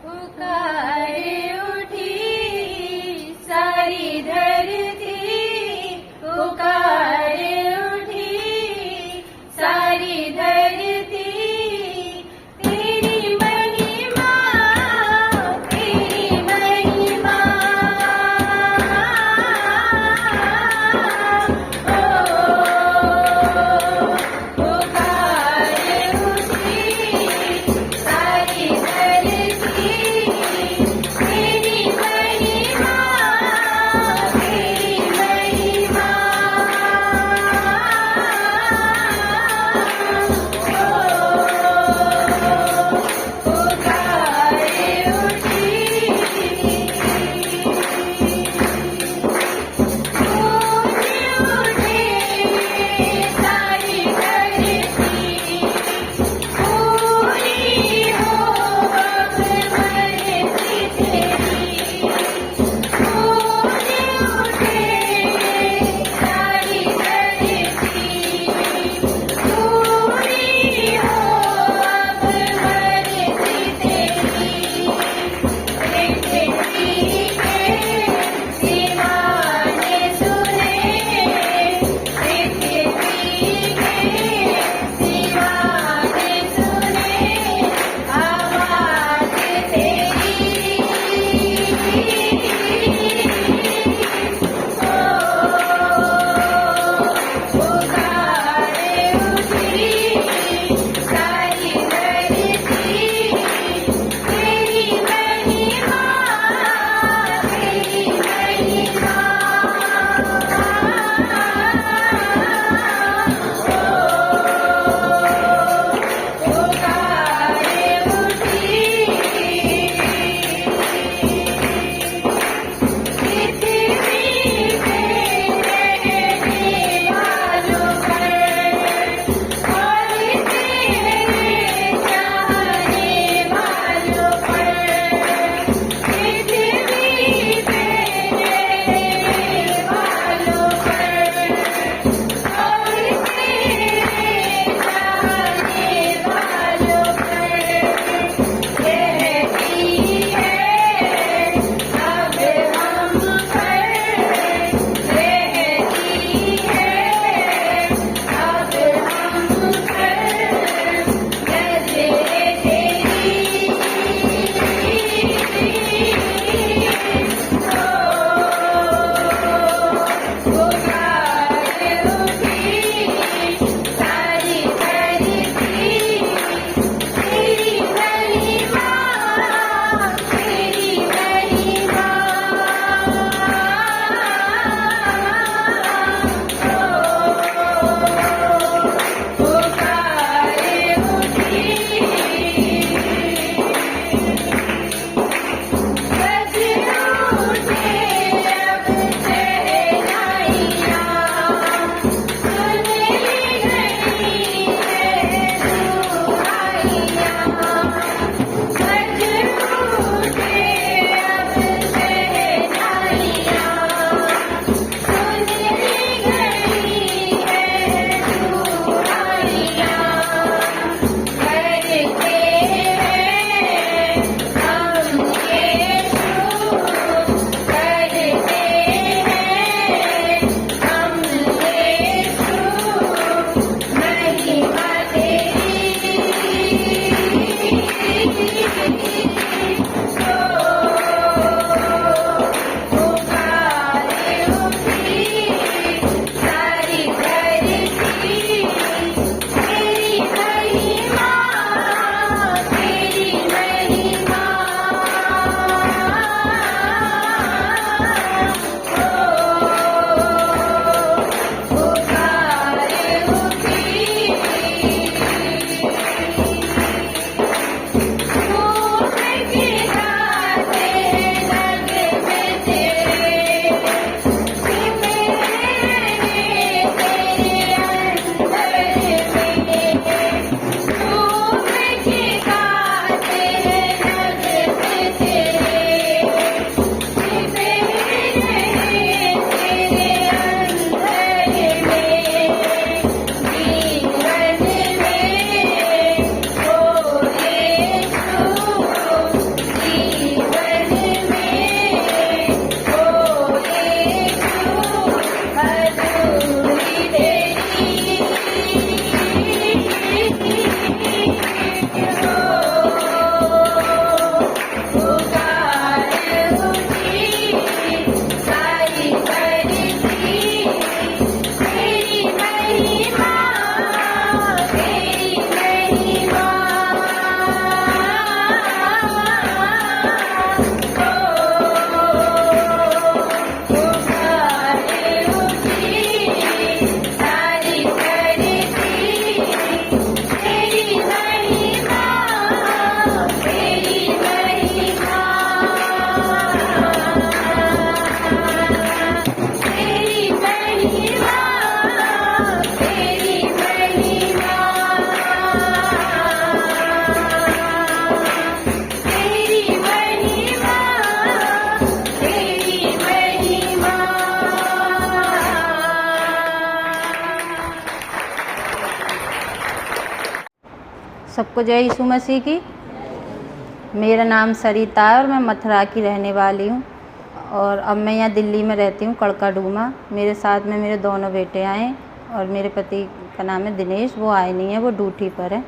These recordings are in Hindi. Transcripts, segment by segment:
पुकारे उठी सारी धरती, पुकारे उठी सारी धरती, तेरी महिमा, तेरी महिमा, सबको जय यीशु मसीह की। मेरा नाम सरिता है और मैं मथुरा की रहने वाली हूँ और अब मैं यहाँ दिल्ली में रहती हूँ, कड़काडूमा। मेरे साथ में मेरे दोनों बेटे आए और मेरे पति का नाम है दिनेश, वो आए नहीं है, वो ड्यूटी पर है।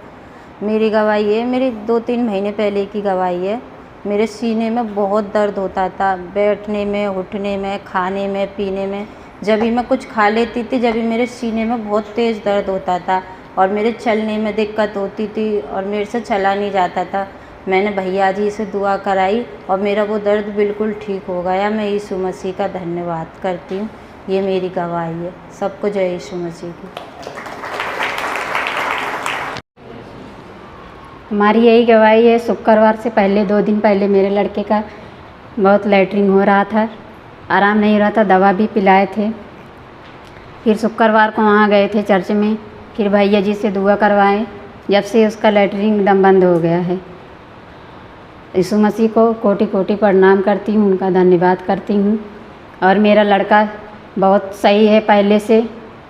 मेरी गवाही है, मेरी 2-3 महीने पहले की गवाही है। मेरे सीने में बहुत दर्द होता था, बैठने में, उठने में, खाने में, पीने में। जब भी मैं कुछ खा लेती थी, जब भी मेरे सीने में बहुत तेज़ दर्द होता था और मेरे चलने में दिक्कत होती थी और मेरे से चला नहीं जाता था। मैंने भैया जी से दुआ कराई और मेरा वो दर्द बिल्कुल ठीक हो गया। मैं यीशु मसीह का धन्यवाद करती हूँ। ये मेरी गवाही है। सबको जय यीशु मसीह की। हमारी यही गवाही है। शुक्रवार से पहले 2 दिन पहले मेरे लड़के का बहुत लैट्रिन हो रहा था, आराम नहीं हो रहा था, दवा भी पिलाए थे। फिर शुक्रवार को वहाँ गए थे चर्च में, फिर भैया जी से दुआ करवाए। जब से उसका लैट्रिन एकदम बंद हो गया है। यीशु मसीह को कोटि कोटि प्रणाम करती हूँ, उनका धन्यवाद करती हूँ। और मेरा लड़का बहुत सही है, पहले से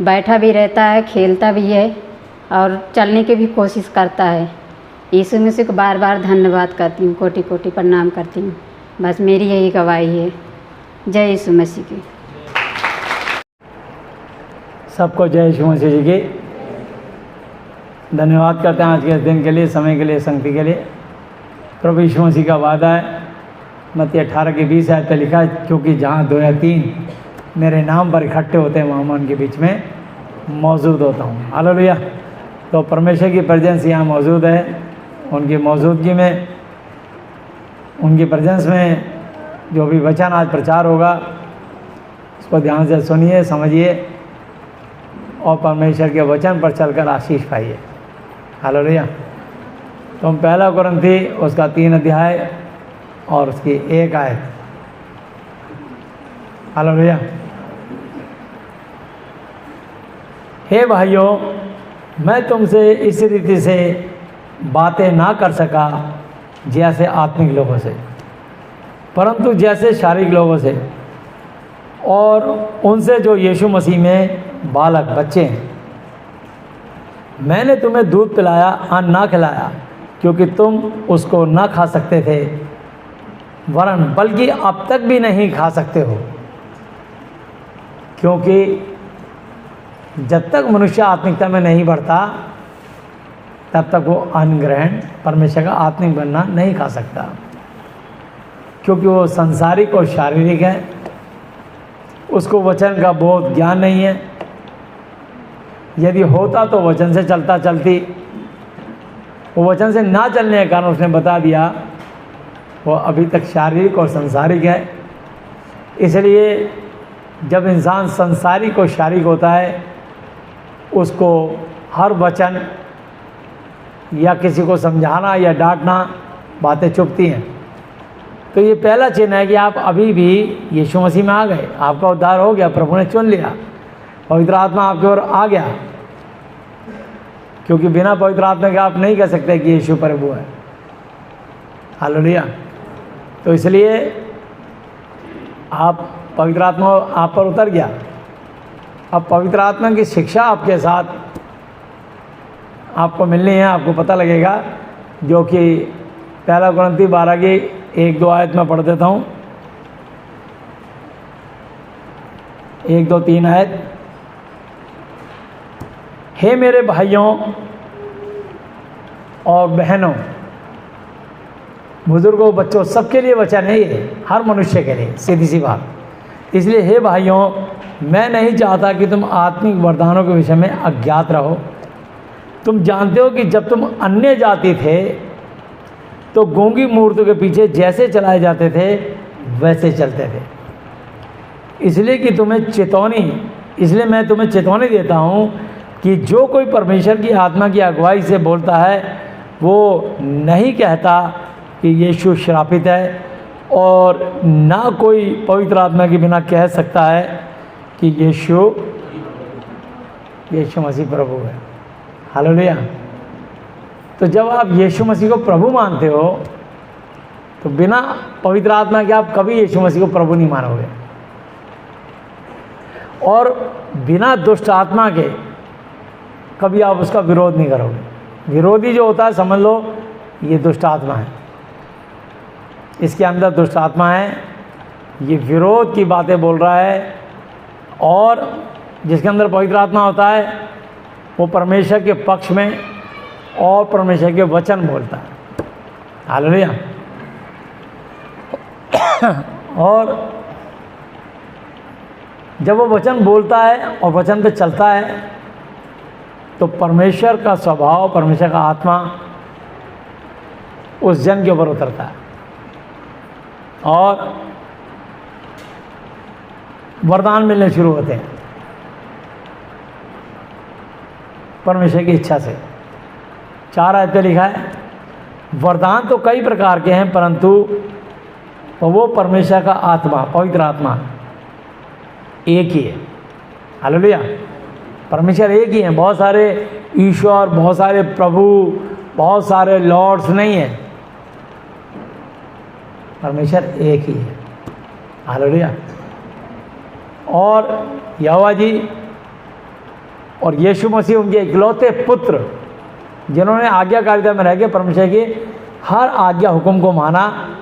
बैठा भी रहता है, खेलता भी है और चलने की भी कोशिश करता है। यीशु मसीह को बार बार धन्यवाद करती हूँ, कोटि कोटि प्रणाम करती हूँ। बस मेरी यही गवाही है। जय यीशु मसीह की। सबको जय यीशु मसीह जी की। धन्यवाद करते हैं आज के दिन के लिए, समय के लिए, संगति के लिए। प्रभु यीशु मसीह का वादा है, मत्ती 18:20 आयत पे लिखा है, क्योंकि जहाँ 2 या 3 मेरे नाम पर इकट्ठे होते हैं वहाँ मैं उनके बीच में मौजूद होता हूँ। हालेलुया। तो परमेश्वर की प्रेजेंस यहाँ मौजूद है। उनकी मौजूदगी में, उनकी प्रेजेंस में जो भी वचन आज प्रचार होगा उसको ध्यान से सुनिए, समझिए और परमेश्वर के वचन पर चलकर आशीष पाइए। हालेलुया। तो हम 1 कुरिन्थी उसका 3 अध्याय और उसकी 1 आयत। हालेलुया। हे भाइयों, मैं तुमसे इस रीति से बातें ना कर सका जैसे आत्मिक लोगों से, परंतु जैसे शारीरिक लोगों से, और उनसे जो यीशु मसीह में बालक बच्चे हैं। मैंने तुम्हें दूध पिलाया, अन्न ना खिलाया, क्योंकि तुम उसको ना खा सकते थे, वरन बल्कि अब तक भी नहीं खा सकते हो, क्योंकि जब तक मनुष्य आत्मिकता में नहीं बढ़ता तब तक वो अन्न ग्रहण, परमेश्वर का आत्मिक बनना नहीं खा सकता, क्योंकि वो संसारिक और शारीरिक है। उसको वचन का बहुत ज्ञान नहीं है। यदि होता तो वचन से चलता चलती, वो वचन से ना चलने के कारण उसने बता दिया वो अभी तक शारीरिक और संसारिक है। इसलिए जब इंसान संसारिक और शारीरिक होता है, उसको हर वचन या किसी को समझाना या डांटना बातें चुभती हैं। तो ये पहला चिन्ह है कि आप अभी भी यीशु मसीह में आ गए, आपका उद्धार हो गया, प्रभु ने चुन लिया, पवित्र आत्मा आपकी ओर आ गया। क्योंकि बिना पवित्र आत्मा के आप नहीं कह सकते कि यीशु प्रभु है। हालेलुया। तो इसलिए आप पवित्र आत्मा आप पर उतर गया। अब पवित्र आत्मा की शिक्षा आपके साथ आपको मिलनी है। आपको पता लगेगा, जो कि 1 कुरिन्थी 12 की 1-2 आयत में पढ़ देता हूँ। 1-2-3 आयत। हे मेरे भाइयों और बहनों, बुजुर्गों, बच्चों, सबके लिए वचन है ये, हर मनुष्य के लिए, सीधी सी बात। इसलिए हे भाइयों, मैं नहीं चाहता कि तुम आत्मिक वरदानों के विषय में अज्ञात रहो। तुम जानते हो कि जब तुम अन्य जाति थे तो गूंगी मूर्तियों के पीछे जैसे चलाए जाते थे वैसे चलते थे। इसलिए मैं तुम्हें चेतावनी देता हूँ कि जो कोई परमेश्वर की आत्मा की अगुवाई से बोलता है वो नहीं कहता कि यीशु श्रापित है, और ना कोई पवित्र आत्मा के बिना कह सकता है कि यीशु मसीह प्रभु है। हालेलुया। तो जब आप यीशु मसीह को प्रभु मानते हो तो बिना पवित्र आत्मा के आप कभी यीशु मसीह को प्रभु नहीं मानोगे, और बिना दुष्ट आत्मा के कभी आप उसका विरोध नहीं करोगे। विरोधी जो होता है समझ लो ये दुष्ट आत्मा है, इसके अंदर दुष्ट आत्मा है, ये विरोध की बातें बोल रहा है। और जिसके अंदर पवित्र आत्मा होता है वो परमेश्वर के पक्ष में और परमेश्वर के वचन बोलता है। हालेलुया। और जब वो वचन बोलता है और वचन पे चलता है तो परमेश्वर का स्वभाव, परमेश्वर का आत्मा उस जन के ऊपर उतरता है और वरदान मिलने शुरू होते हैं परमेश्वर की इच्छा से। 4 आयत पे लिखा है, वरदान तो कई प्रकार के हैं परंतु वो परमेश्वर का आत्मा, पवित्र आत्मा एक ही है। हालेलुया। परमेश्वर एक ही है, बहुत सारे ईश्वर, बहुत सारे प्रभु, बहुत सारे लॉर्ड्स नहीं है, परमेश्वर एक ही है। हालेलुया। और यहोवा जी और यीशु मसीह उनके इकलौते पुत्र जिन्होंने आज्ञाकारिता में रह के परमेश्वर की हर आज्ञा हुक्म को माना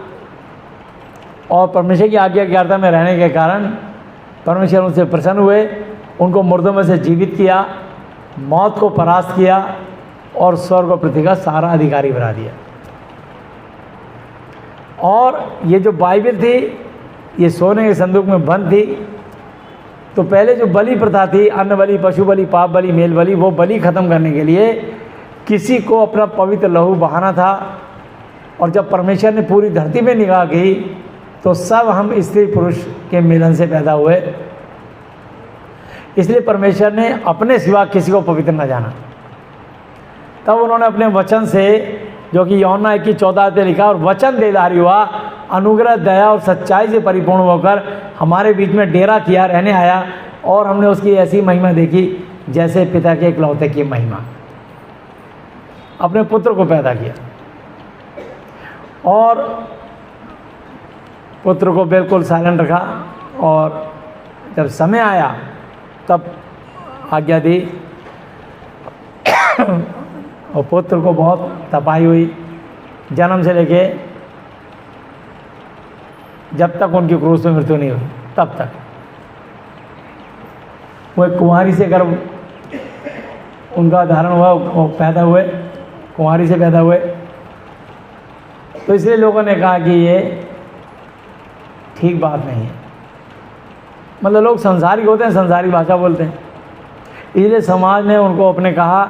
और परमेश्वर की आज्ञाकारिता में रहने के कारण परमेश्वर उनसे प्रसन्न हुए, उनको मुर्दों में से जीवित किया, मौत को परास्त किया और स्वर्ग और पृथ्वी का सारा अधिकारी बना दिया। और ये जो बाइबल थी ये सोने के संदूक में बंद थी, तो पहले जो बलि प्रथा थी, अन्न बलि, पशु बलि, पाप बलि, मेल बलि, वो बलि खत्म करने के लिए किसी को अपना पवित्र लहू बहाना था। और जब परमेश्वर ने पूरी धरती में निगाह की तो सब हम स्त्री पुरुष के मिलन से पैदा हुए, इसलिए परमेश्वर ने अपने सिवा किसी को पवित्र न जाना। तब उन्होंने अपने वचन से, जो कि यूहन्ना 1:14 पे लिखा, और वचन देदारी हुआ, अनुग्रह, दया और सच्चाई से परिपूर्ण होकर हमारे बीच में डेरा किया, रहने आया, और हमने उसकी ऐसी महिमा देखी जैसे पिता के इकलौते की महिमा। अपने पुत्र को पैदा किया और पुत्र को बिल्कुल साइलेंट रखा, और जब समय आया तब आज्ञा दी और पुत्र को बहुत तपाई हुई, जन्म से लेके जब तक उनकी क्रूस में मृत्यु नहीं हुई तब तक। वो एक कुंवारी से गर्भ उनका धारण हुआ, वो पैदा हुए, कुंवारी से पैदा हुए। तो इसलिए लोगों ने कहा कि ये ठीक बात नहीं है। मतलब लोग संसारिक होते हैं, संसारी भाषा बोलते हैं, इसलिए समाज ने उनको अपने कहा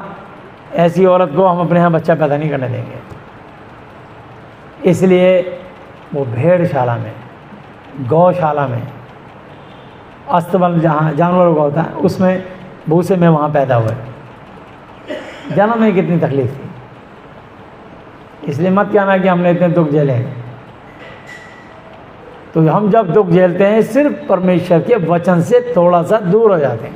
ऐसी औरत को हम अपने यहाँ बच्चा पैदा नहीं करने देंगे। इसलिए वो भेड़शाला में, गौशाला में, अस्तबल जहाँ जानवरों का होता है उसमें, भूसे में वहाँ पैदा हुए। जन्म में कितनी तकलीफ थी, इसलिए मत कहना कि हमने इतने दुख झेले हैं। तो हम जब दुख झेलते हैं सिर्फ परमेश्वर के वचन से थोड़ा सा दूर हो जाते हैं,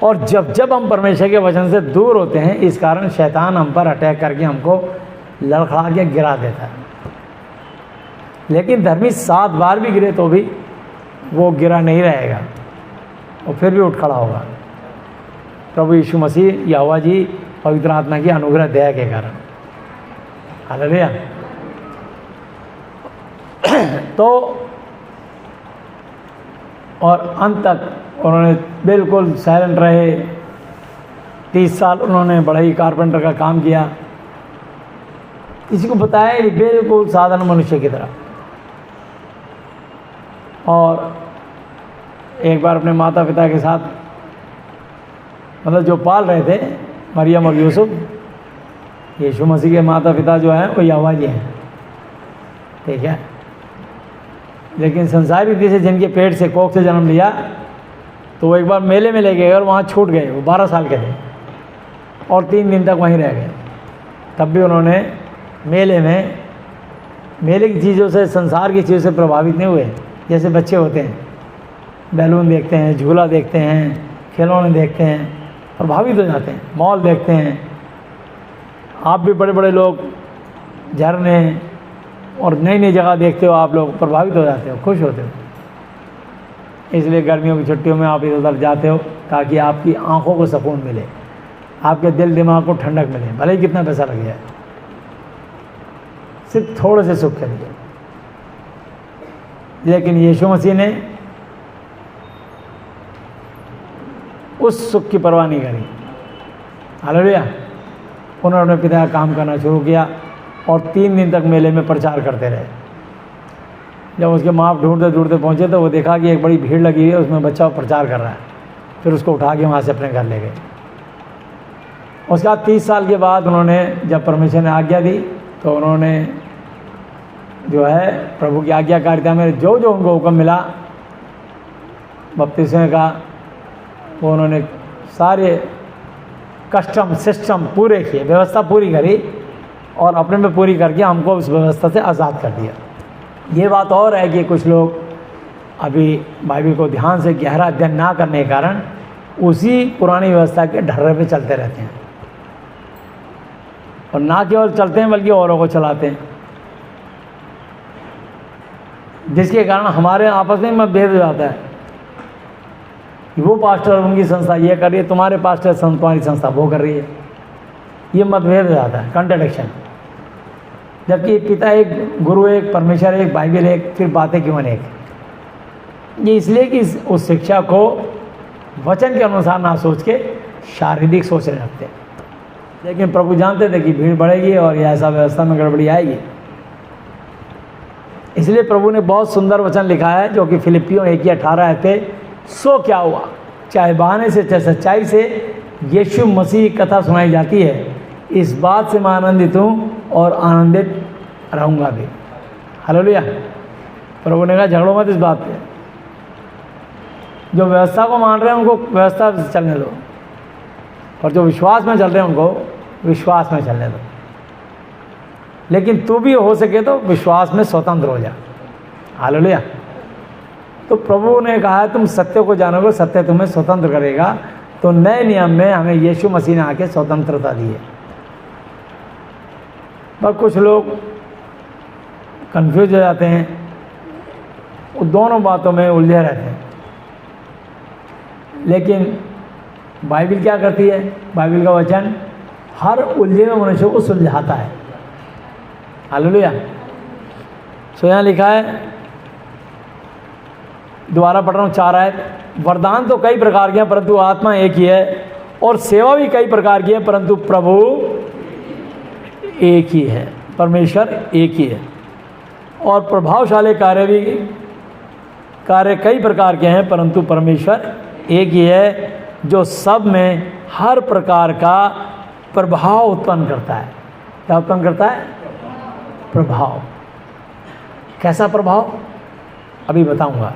और जब जब हम परमेश्वर के वचन से दूर होते हैं इस कारण शैतान हम पर अटैक करके हमको लड़खड़ा के गिरा देता है। लेकिन धर्मी 7 बार भी गिरे तो भी वो गिरा नहीं रहेगा, वो फिर भी उठ खड़ा होगा, प्रभु यीशु मसीह, यहोवा जी, पवित्र आत्मा की अनुग्रह दया के कारण। हालेलुया। तो और अंत तक उन्होंने बिल्कुल साइलेंट रहे। 30 साल उन्होंने बढ़ई कारपेंटर का काम किया, किसी को बताया कि बिल्कुल साधारण मनुष्य की तरह। और एक बार अपने माता पिता के साथ, मतलब जो पाल रहे थे, मरियम और यूसुफ, यीशु मसीह के माता पिता जो हैं वो यहोवा जी हैं, ठीक है। लेकिन संसारी रीति से जिनके पेट से, कोख से जन्म लिया, तो वो एक बार मेले में ले गए और वहाँ छूट गए। वो 12 साल के थे और 3 दिन तक वहीं रह गए। तब भी उन्होंने मेले की चीज़ों से, संसार की चीज़ों से प्रभावित नहीं हुए। जैसे बच्चे होते हैं, बैलून देखते हैं, झूला देखते हैं, खिलौने देखते हैं, प्रभावित हो जाते हैं। मॉल देखते हैं, आप भी बड़े बड़े लोग झरने और नई नई जगह देखते हो, आप लोग प्रभावित हो जाते हो, खुश होते हो। इसलिए गर्मियों की छुट्टियों में आप इधर उधर जाते हो ताकि आपकी आंखों को सुकून मिले, आपके दिल दिमाग को ठंडक मिले, भले ही कितना पैसा लग जाए, सिर्फ थोड़े से सुख के लिए। लेकिन यीशु मसीह ने उस सुख की परवाह नहीं करी। हालेलुया। उन्होंने अपने पिता का काम करना शुरू किया और 3 दिन तक मेले में प्रचार करते रहे। जब उसके माँ ढूंढते ढूंढते पहुँचे तो वो देखा कि एक बड़ी भीड़ लगी है, उसमें बच्चा प्रचार कर रहा है। फिर उसको उठा के वहाँ से अपने घर ले गए। उसके बाद 30 साल के बाद उन्होंने, जब परमेश्वर ने आज्ञा दी, तो उन्होंने जो है प्रभु की आज्ञाकारिता में जो जो उनको हुक्म मिला बपतिस्मे का, वो उन्होंने सारे कस्टम सिस्टम पूरे किए, व्यवस्था पूरी करी और अपने में पूरी करके हमको उस व्यवस्था से आज़ाद कर दिया। ये बात और है कि कुछ लोग अभी बाइबल को ध्यान से गहरा अध्ययन ना करने के कारण उसी पुरानी व्यवस्था के ढर्रे पे चलते रहते हैं, और ना केवल चलते हैं बल्कि औरों को चलाते हैं, जिसके कारण हमारे आपस में मतभेद हो जाता है। वो पास्टर उनकी संस्था ये कर रही है, तुम्हारे पास्टर तुम्हारी संस्था वो कर रही है, ये मतभेद हो जाता है, कंट्राडिक्शन। जबकि पिता एक, गुरु एक, परमेश्वर एक, बाइबल एक, फिर बातें क्यों अनेक। ये इसलिए कि उस शिक्षा को वचन के अनुसार ना सोच के शारीरिक सोचने लगते हैं। लेकिन प्रभु जानते थे कि भीड़ बढ़ेगी और ये ऐसा व्यवस्था में गड़बड़ी आएगी, इसलिए प्रभु ने बहुत सुंदर वचन लिखा है जो कि फिलिपियों 1:18 पे, सो क्या हुआ, चाहे बहाने से चाहे सच्चाई से यीशु मसीह की कथा सुनाई जाती है, इस बात से मैं आनंदित हूँ और आनंदित रहूँगा भी। हालेलुया। प्रभु ने कहा झगड़ो मत इस बात पे। जो व्यवस्था को मान रहे हैं उनको व्यवस्था से चलने दो, और जो विश्वास में चल रहे हैं उनको विश्वास में चलने दो। लेकिन तू भी हो सके तो विश्वास में स्वतंत्र हो जा। हालेलुया। तो प्रभु ने कहा तुम सत्य को जानोगे, सत्य तुम्हें स्वतंत्र करेगा। तो नए नियम में हमें यीशु मसीह ने आके स्वतंत्रता दी है। पर कुछ लोग कंफ्यूज हो जाते हैं, वो दोनों बातों में उलझे रहते हैं। लेकिन बाइबल क्या करती है, बाइबल का वचन हर उलझे हुए मनुष्य को सुलझाता है। हालेलुया। सो यहाँ लिखा है, दोबारा पढ़ रहा हूँ 4 आयत, वरदान तो कई प्रकार के हैं परंतु आत्मा एक ही है, और सेवा भी कई प्रकार की है परंतु प्रभु एक ही है, परमेश्वर एक ही है। और प्रभावशाली कार्य कई प्रकार के हैं परंतु परमेश्वर एक ही है, जो सब में हर प्रकार का प्रभाव उत्पन्न करता है। क्या उत्पन्न करता है? प्रभाव। कैसा प्रभाव? अभी बताऊंगा।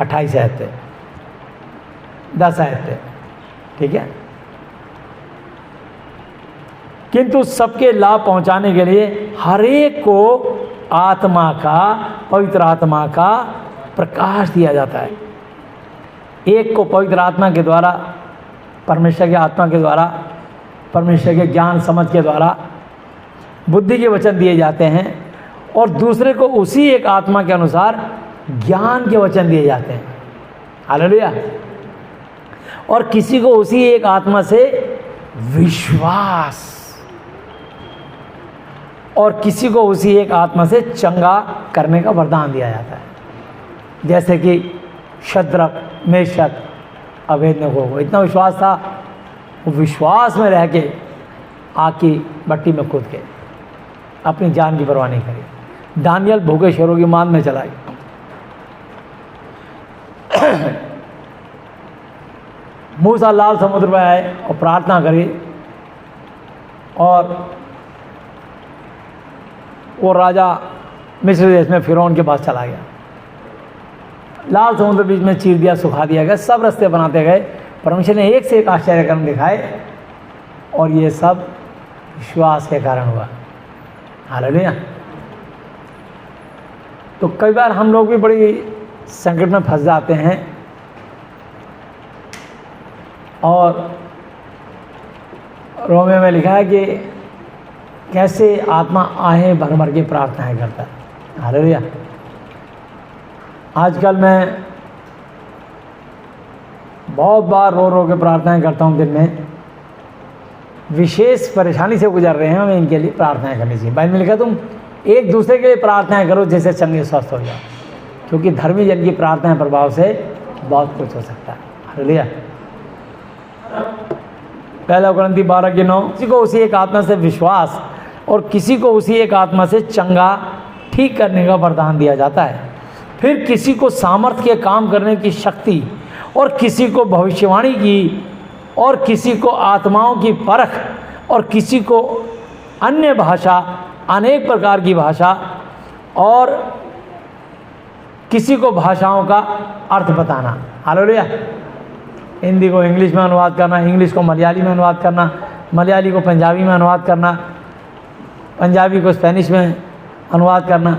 28 आयत पे, 10 आयत पे, ठीक है। किंतु सबके लाभ पहुंचाने के लिए हर एक को आत्मा का, पवित्र आत्मा का प्रकाश दिया जाता है। एक को पवित्र आत्मा के द्वारा, परमेश्वर की आत्मा के द्वारा, परमेश्वर के ज्ञान समझ के द्वारा बुद्धि के वचन दिए जाते हैं, और दूसरे को उसी एक आत्मा के अनुसार ज्ञान के वचन दिए जाते हैं। हालेलुया। और किसी को उसी एक आत्मा से विश्वास, और किसी को उसी एक आत्मा से चंगा करने का वरदान दिया जाता है। जैसे कि शद्रक, मेशक, अबेदनगो को इतना विश्वास था, वो विश्वास में रह के आग की भट्टी में कूद के अपनी जान की परवाह नहीं करी। दानियल भूखे शेरों की मान में चला गया। मूसा लाल समुद्र में आए और प्रार्थना करी, और वो राजा मिस्र देश में फिरौन के पास चला गया। लाल समुद्र बीच में चीर दिया, सुखा दिया गया, सब रास्ते बनाते गए। परमेश्वर ने एक से एक आश्चर्य कर्म दिखाए, और ये सब विश्वास के कारण हुआ। हालेलुया। तो कई बार हम लोग भी बड़ी संकट में फंस जाते हैं, और रोमे में लिखा है कि कैसे आत्मा आहें भर भर के प्रार्थनाएं करता है। हालेलुया। आजकल मैं बहुत बार रो रो के प्रार्थनाएं करता हूँ दिन में, विशेष परेशानी से गुजर रहे हैं, हमें इनके लिए प्रार्थनाएं करनी चाहिए। बाइबल में लिखा तुम एक दूसरे के लिए प्रार्थनाएं करो जिससे चंगे स्वस्थ हो जाओ, क्योंकि धर्मी जन की प्रार्थना प्रभाव से बहुत कुछ हो सकता है। हालेलुया। पहला कुरिन्थी 12:9, किसी को उसी एक आत्मा से विश्वास और किसी को उसी एक आत्मा से चंगा ठीक करने का वरदान दिया जाता है। फिर किसी को सामर्थ्य के काम करने की शक्ति, और किसी को भविष्यवाणी की, और किसी को आत्माओं की परख, और किसी को अन्य भाषा, अनेक प्रकार की भाषा, और किसी को भाषाओं का अर्थ बताना। हालेलुया। हिंदी को इंग्लिश में अनुवाद करना, इंग्लिश को मलयाली में अनुवाद करना, मलयाली को पंजाबी में अनुवाद करना, पंजाबी को स्पेनिश में अनुवाद करना,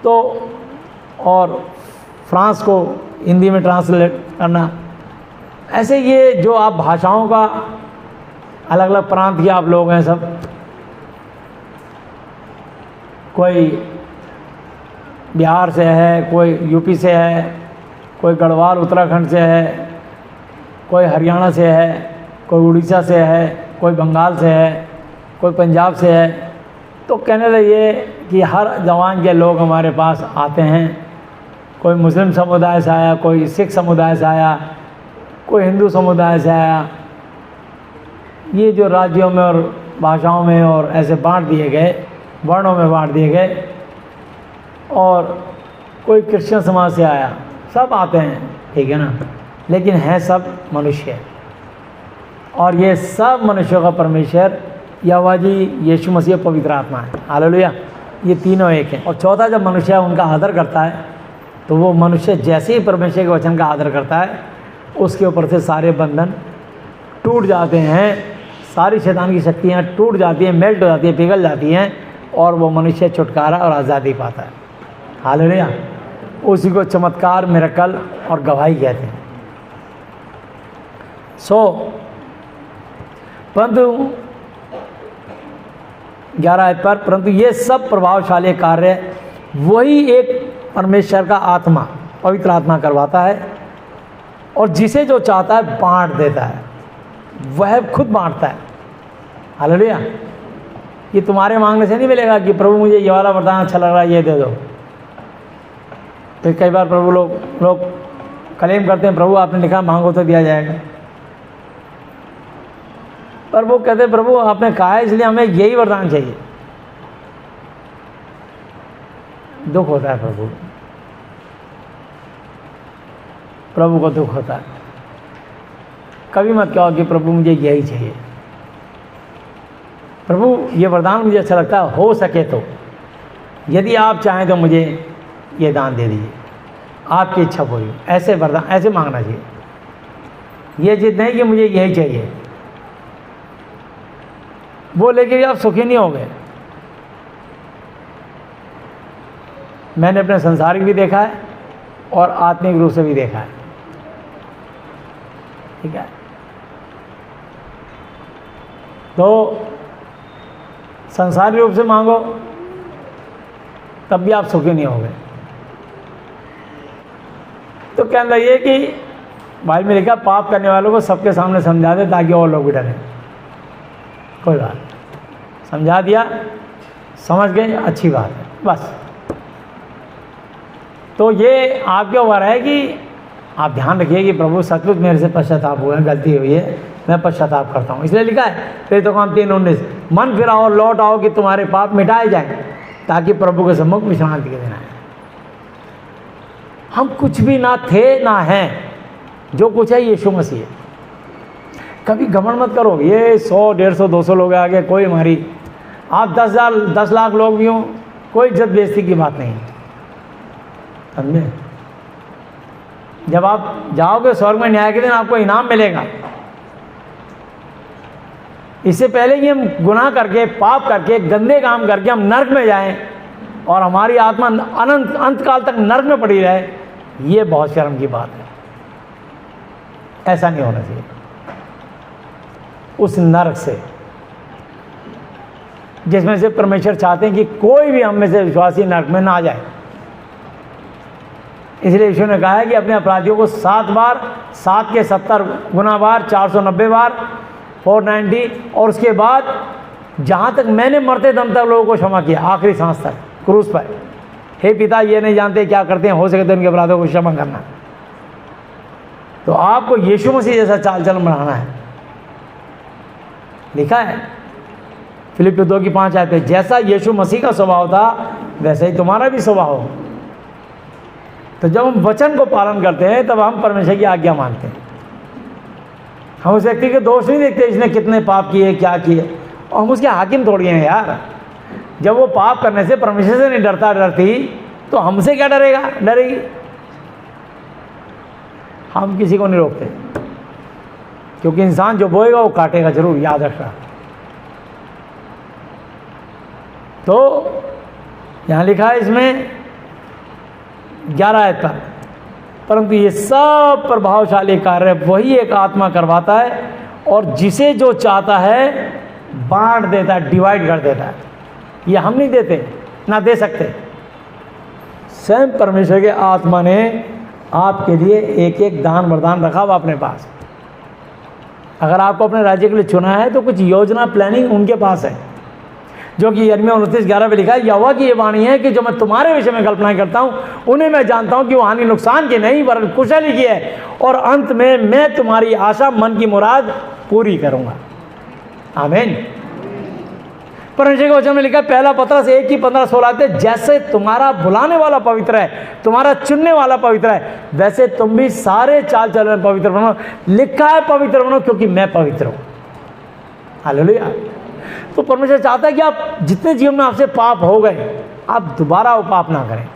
तो और फ्रांस को हिंदी में ट्रांसलेट करना। ऐसे ये जो आप भाषाओं का अलग अलग प्रांत के आप लोग हैं सब, कोई बिहार से है, कोई यूपी से है, कोई गढ़वाल उत्तराखंड से है, कोई हरियाणा से है, कोई उड़ीसा से है, कोई बंगाल से है, कोई पंजाब से है। तो कहने लगे कि हर जवान के लोग हमारे पास आते हैं। कोई मुस्लिम समुदाय से आया, कोई सिख समुदाय से आया, कोई हिंदू समुदाय से आया। ये जो राज्यों में और भाषाओं में और ऐसे बांट दिए गए, वर्णों में बांट दिए गए, और कोई क्रिश्चियन समाज से आया, सब आते हैं, ठीक है ना, लेकिन हैं सब मनुष्य, और ये सब मनुष्यों का परमेश्वर यहोवा जी यीशु मसीह पवित्र आत्मा है। हालेलुया। ये तीनों एक हैं। और चौथा, जब मनुष्य उनका आदर करता है तो वो मनुष्य जैसे ही परमेश्वर के वचन का आदर करता है, उसके ऊपर से सारे बंधन टूट जाते हैं, सारी शैतान की शक्तियाँ टूट जाती हैं, मेल्ट हो जाती हैं, पिघल जाती हैं, और वो मनुष्य छुटकारा और आज़ादी पाता है। हालेलुया। उसी को चमत्कार, मिरेकल और गवाही कहते हैं। परंतु 11 पर, परंतु ये सब प्रभावशाली कार्य वही एक परमेश्वर का आत्मा, पवित्र आत्मा करवाता है, और जिसे जो चाहता है बांट देता है, वह खुद बांटता है। हालेलुया। ये तुम्हारे मांगने से नहीं मिलेगा कि प्रभु मुझे ये वाला वरदान अच्छा लग रहा है, ये दे दो। तो कई बार प्रभु लोग क्लेम करते हैं, प्रभु आपने लिखा मांगो तो दिया जाएगा, पर वो कहते हैं प्रभु आपने कहा है इसलिए हमें यही वरदान चाहिए। दुख होता है प्रभु को दुख होता है। कभी मत कहो कि प्रभु मुझे यही चाहिए, प्रभु ये वरदान मुझे अच्छा लगता है, हो सके तो यदि आप चाहें तो मुझे ये दान दे दीजिए, आपकी इच्छा पूरी। ऐसे वरदान ऐसे मांगना चाहिए, ये जिद नहीं कि मुझे यही चाहिए, वो लेके भी आप सुखी नहीं होंगे। मैंने अपने संसारिक भी देखा है और आत्मिक रूप से भी देखा है, ठीक है। तो संसारिक रूप से मांगो तब भी आप सुखी नहीं होंगे। तो कहना लगे कि भाई में लिखा पाप करने वालों को सबके सामने समझा दे ताकि और लोग भी डरें। कोई बात, समझा दिया, समझ गए, अच्छी बात है, बस। तो ये आपके ऊपर है कि आप ध्यान रखिए कि प्रभु सचमुच मेरे से पश्चाताप हुआ है, गलती हुई है, मैं पश्चाताप करता हूँ। इसलिए लिखा है प्रेरितों का काम 3:19, मन फिराओ लौट आओ कि तुम्हारे पाप मिटाए जाएं ताकि प्रभु के सम्मुख विश्रांति के दिन आए। हम कुछ भी ना थे ना हैं, जो कुछ है यीशु मसीह है। कभी घमंड मत करो ये 100, 150, 200 लोग आगे, कोई हमारी, आप 10 लाख लोग भी हों, कोई इज्जत बेइज्जती की बात नहीं, समझे। जब आप जाओगे स्वर्ग में न्याय के दिन आपको इनाम मिलेगा। इससे पहले कि हम गुनाह करके, पाप करके, गंदे काम करके हम नर्क में जाएं और हमारी आत्मा अनंत अंतकाल तक नर्क में पड़ी रहे, ये बहुत शर्म की बात है। ऐसा नहीं होना चाहिए। उस नर्क से जिसमें से परमेश्वर चाहते हैं कि कोई भी हम में से विश्वासी नर्क में ना जाए। इसलिए यीशु ने कहा है कि अपने अपराधियों को 7 बार, 7 के 70 गुना बार, 490 बार 490, और उसके बाद जहाँ तक मैंने मरते दम तक लोगों को क्षमा किया, आखिरी सांस तक क्रूस पर। हे पिता, ये नहीं जानते क्या करते हैं, हो सके तो उनके अपराधों को क्षमा करना। तो आपको यीशु मसीह जैसा चाल चलन बनाना है। लिखा है फिलिप्पियों 2:5 आते, जैसा यीशु मसीह का स्वभाव था वैसा ही तुम्हारा भी स्वभाव हो। तो जब हम वचन को पालन करते हैं तब हम परमेश्वर की आज्ञा मानते हैं। हम उस व्यक्ति के दोष नहीं देखते इसने कितने पाप किए, क्या किए, और हम उसके हाकिम थोड़ी हैं यार। जब वो पाप करने से परमेश्वर से नहीं डरती तो हमसे क्या डरेगी। हम किसी को नहीं रोकते, क्योंकि इंसान जो बोएगा वो काटेगा जरूर, याद रखना। तो यहाँ लिखा है इसमें 11 आयत पर, परंतु ये सब प्रभावशाली कार्य वही एक आत्मा करवाता है, और जिसे जो चाहता है बांट देता है, डिवाइड कर देता है। ये हम नहीं देते, ना दे सकते। स्वयं परमेश्वर के आत्मा ने आपके लिए एक एक दान वरदान रखा हुआ अपने पास। अगर आपको अपने राज्य के लिए चुना है तो कुछ योजना प्लानिंग उनके पास है, जो कि यिर्मयाह 29:11 में लिखा है, यहोवा की ये वाणी है कि जो मैं तुम्हारे विषय में कल्पनाएं करता हूँ उन्हें मैं जानता हूँ कि वो हानि नुकसान की नहीं वरन कुशल की है, और अंत में मैं तुम्हारी आशा मन की मुराद पूरी करूँगा। आमीन। परमेश्वर के वचन में लिखा है, पहला पत्रस 1:15-16 आते, जैसे तुम्हारा बुलाने वाला पवित्र है, तुम्हारा चुनने वाला पवित्र है, वैसे तुम भी सारे चाल चलन पवित्र बनो। लिखा है पवित्र बनो क्योंकि मैं पवित्र हूँ। हालेलुया। तो परमेश्वर चाहता है कि आप जितने जीवन में आपसे पाप हो गए, आप दोबारा वो पाप ना करें।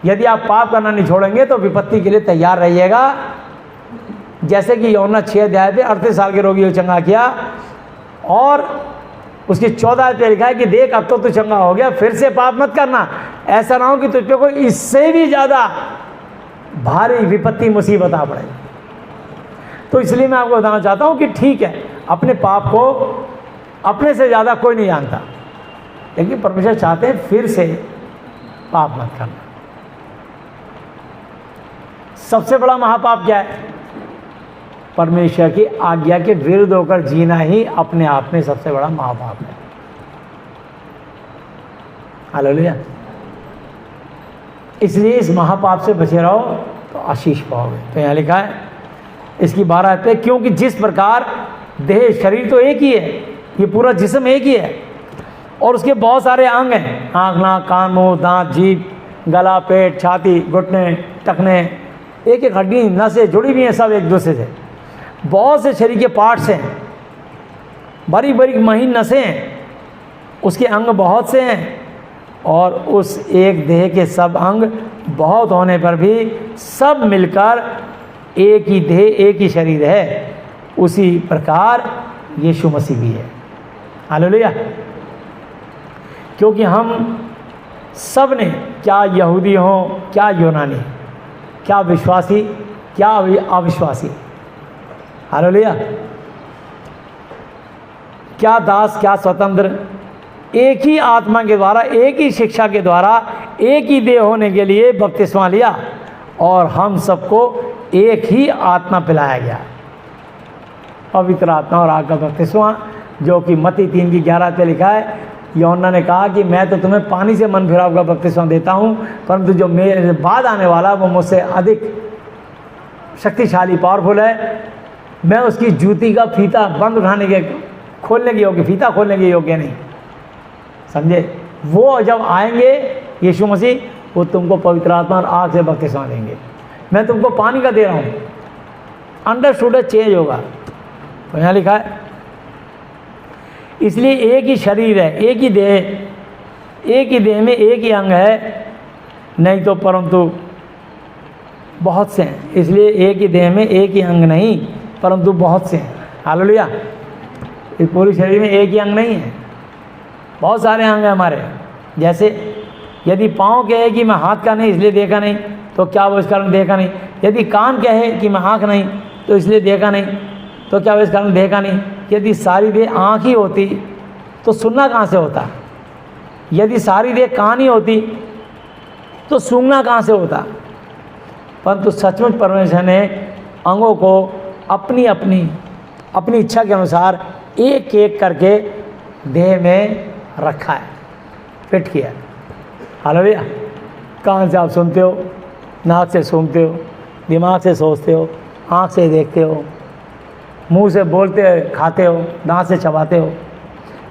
यदि आप पाप करना नहीं छोड़ेंगे तो विपत्ति के लिए तैयार रहिएगा। जैसे कि यूहन्ना 6 पे 38 साल के रोगी को चंगा किया, और उसकी 14 पे लिखा है कि देख अब तो तू चंगा हो गया, फिर से पाप मत करना, ऐसा ना हो कि तुझ पे कोई इससे भी ज़्यादा भारी विपत्ति मुसीबत आ पड़े। तो इसलिए मैं आपको बताना चाहता हूँ कि ठीक है, अपने पाप को अपने से ज़्यादा कोई नहीं जानता, लेकिन परमेश्वर चाहते हैं फिर से पाप मत करना। सबसे बड़ा महापाप क्या है? परमेश्वर की आज्ञा के विरुद्ध होकर जीना ही अपने आप में सबसे बड़ा महापाप है। हालेलुया। इसलिए इस महापाप से बचे रहो तो आशीष पाओगे। तो यहाँ लिखा है इसकी 12 पे, क्योंकि जिस प्रकार देह शरीर तो एक ही है, ये पूरा जिस्म एक ही है, और उसके बहुत सारे अंग हैं, आँख नाक कान मुंह दांत जीभ गला पेट छाती घुटने टखने, एक एक हड्डी नसें जुड़ी हुई हैं सब एक दूसरे से। बहुत से शरीर के पार्ट्स हैं, बड़ी बड़ी महीन नसें हैं, उसके अंग बहुत से हैं, और उस एक देह के सब अंग बहुत होने पर भी सब मिलकर एक ही देह एक ही शरीर है। उसी प्रकार यीशु मसीह भी है। हालेलुया। क्योंकि हम सब ने, क्या यहूदी हों क्या यूनानी, क्या विश्वासी क्या अविश्वासी, हालेलुया, क्या दास क्या स्वतंत्र, एक ही आत्मा के द्वारा एक ही शिक्षा के द्वारा एक ही देह होने के लिए बपतिस्मा लिया, और हम सबको एक ही आत्मा पिलाया गया, पवित्र आत्मा और आग का बपतिस्मा, जो कि मत्ती 3:11 पे लिखा है। यूहन्ना ने कहा कि मैं तो तुम्हें पानी से मन फिराव का बपतिस्मा देता हूँ, परंतु जो मेरे बाद आने वाला वो मुझसे अधिक शक्तिशाली पावरफुल है, मैं उसकी जूती का फीता बंद उठाने के खोलने के योग्य, फीता खोलने के योग्य नहीं। समझे? वो जब आएंगे यीशु मसीह, वो तुमको पवित्र आत्मा और आग से बपतिस्मा देंगे। मैं तुमको पानी का दे रहा हूँ, अंडरस्टूड चेंज होगा। तो यहाँ लिखा है इसलिए एक ही शरीर है, एक ही देह में एक ही अंग है, नहीं तो परंतु बहुत से हैं। इसलिए एक ही देह में एक ही अंग नहीं परंतु बहुत से हैं। हालेलुया। इस पूरे शरीर में एक ही अंग नहीं है, बहुत सारे अंग हैं हमारे। जैसे यदि पाँव कहे कि मैं हाथ का नहीं इसलिए देखा नहीं, तो क्या वो इस कारण देखा नहीं? यदि कान कहे कि मैं आँख नहीं तो इसलिए देखा नहीं, तो क्या वो इस कारण देखा नहीं? यदि सारी देह आँख ही होती तो सुनना कहाँ से होता? यदि सारी देह कान ही होती तो सूंघना कहाँ से होता? परंतु सचमुच परमेश्वर ने अंगों को अपनी अपनी अपनी इच्छा के अनुसार एक एक करके देह में रखा है, फिट किया है। हालेलुया। कान से आप सुनते हो, नाक से सूंघते हो, दिमाग से सोचते हो, आँख से देखते हो, मुंह से बोलते खाते हो, दांत से चबाते हो,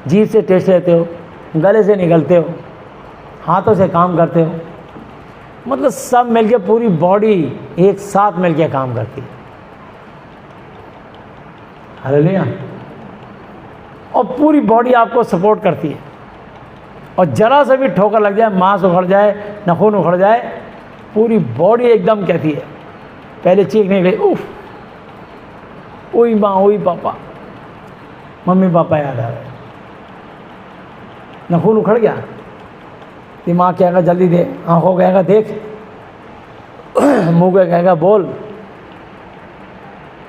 जीभ से टेस्ट लेते हो, गले से निगलते हो, हाथों से काम करते हो। मतलब सब मिलके पूरी बॉडी एक साथ मिलके काम करती है। हालेलुया। और पूरी बॉडी आपको सपोर्ट करती है। और जरा सा भी ठोकर लग जाए, मांस उखड़ जाए, नखून उखड़ जाए, पूरी बॉडी एकदम कहती है, पहले चीखने गई उफ, ओई माँ ओई पापा, मम्मी पापा याद आ गए। नखून उखड़ गया, दिमाग कहेगा जल्दी दे, आंखों कहेगा देख, मुंह कहेगा बोल,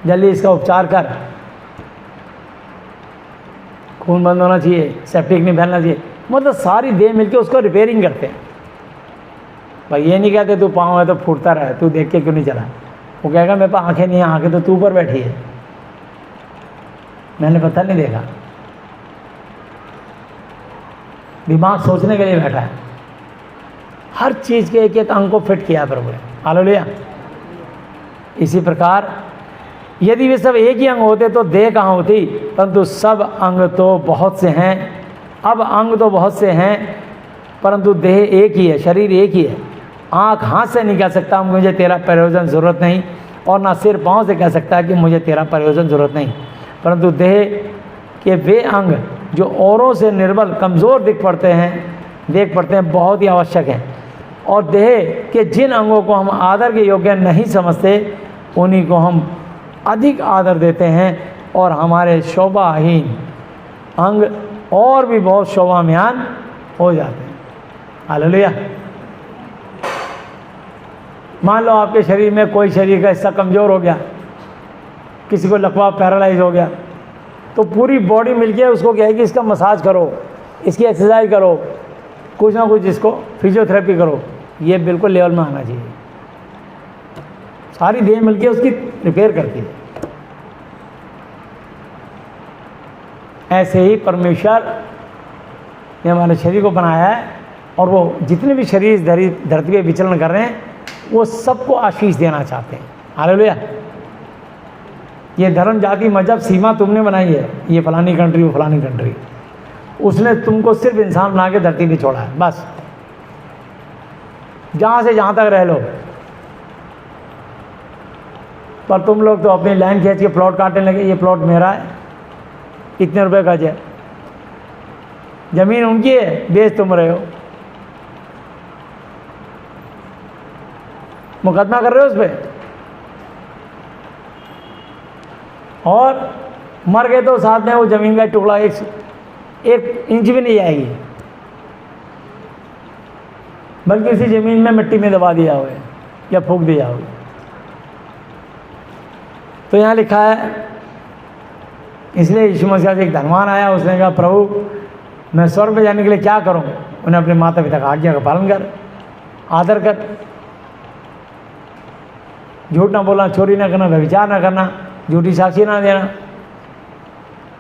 जल्दी इसका उपचार कर, खून बंद होना चाहिए, सेप्टिक नहीं फैलना चाहिए। मतलब सारी देह मिलके उसको रिपेयरिंग करते हैं। भाई ये नहीं कहते तू पाँव है तो फूटता रहे, तू देख के क्यों नहीं चला। वो कहेगा मेरे पास आंखें नहीं है, आंखें तो तू ऊपर बैठी है, मैंने पता नहीं देखा। दिमाग सोचने के लिए बैठा है। हर चीज़ के एक एक अंग को फिट किया प्रभु ने। हालेलुया। इसी प्रकार यदि वे सब एक ही अंग होते तो देह कहाँ होती, परंतु सब अंग तो बहुत से हैं। अब अंग तो बहुत से हैं परंतु देह एक ही है, शरीर एक ही है। आँख हाथ से नहीं कह सकता मुझे तेरा प्रयोजन ज़रूरत नहीं, और ना सिर पाँव से कह सकता है कि मुझे तेरा प्रयोजन ज़रूरत नहीं, परंतु देह के वे अंग जो औरों से निर्बल कमज़ोर देख पड़ते हैं बहुत ही आवश्यक हैं। और देह के जिन अंगों को हम आदर के योग्य नहीं समझते उन्हीं को हम अधिक आदर देते हैं, और हमारे शोभाहीन अंग और भी बहुत शोभाम्यान हो जाते हैं। हालेलुया। मान लो आपके शरीर में कोई शरीर का हिस्सा कमज़ोर हो गया, किसी को लकवा पैरालाइज हो गया, तो पूरी बॉडी मिलके उसको क्या है कि इसका मसाज करो, इसकी एक्सरसाइज करो, कुछ ना कुछ इसको फिजियोथेरेपी करो। ये बिल्कुल लेवल में आना चाहिए। सारी देह मिलके उसकी रिपेयर करती है। ऐसे ही परमेश्वर ने हमारे शरीर को बनाया है, और वो जितने भी शरीर इस धरती पे विचरण कर रहे हैं वो सबको आशीष देना चाहते हैं। हालेलुया। ये धर्म जाति मजहब सीमा तुमने बनाई है, ये फलानी कंट्री वो फलानी कंट्री, उसने तुमको सिर्फ इंसान बना के धरती पे छोड़ा है। बस जहाँ से जहाँ तक रह लो, पर तुम लोग तो अपनी लाइन खींच के प्लॉट काटने लगे। ये प्लॉट मेरा है, इतने रुपए का है, जमीन उनकी है, बेच तुम रहे हो, मुकदमा कर रहे हो उस पर, और मर गए तो साथ में वो ज़मीन का टुकड़ा एक इंच भी नहीं जाएगी, बल्कि उसी ज़मीन में मिट्टी में दबा दिया हुआ है या फूंक दिया हुआ है। तो यहाँ लिखा है, इसलिए यीशु मसीह से एक धनवान आया, उसने कहा प्रभु मैं स्वर्ग में जाने के लिए क्या करूँ। उन्हें अपने माता पिता का आज्ञा का पालन कर, आदर कर, झूठ ना बोलना, चोरी ना करना, व्यभिचार ना करना, झूठी साक्षी ना देना।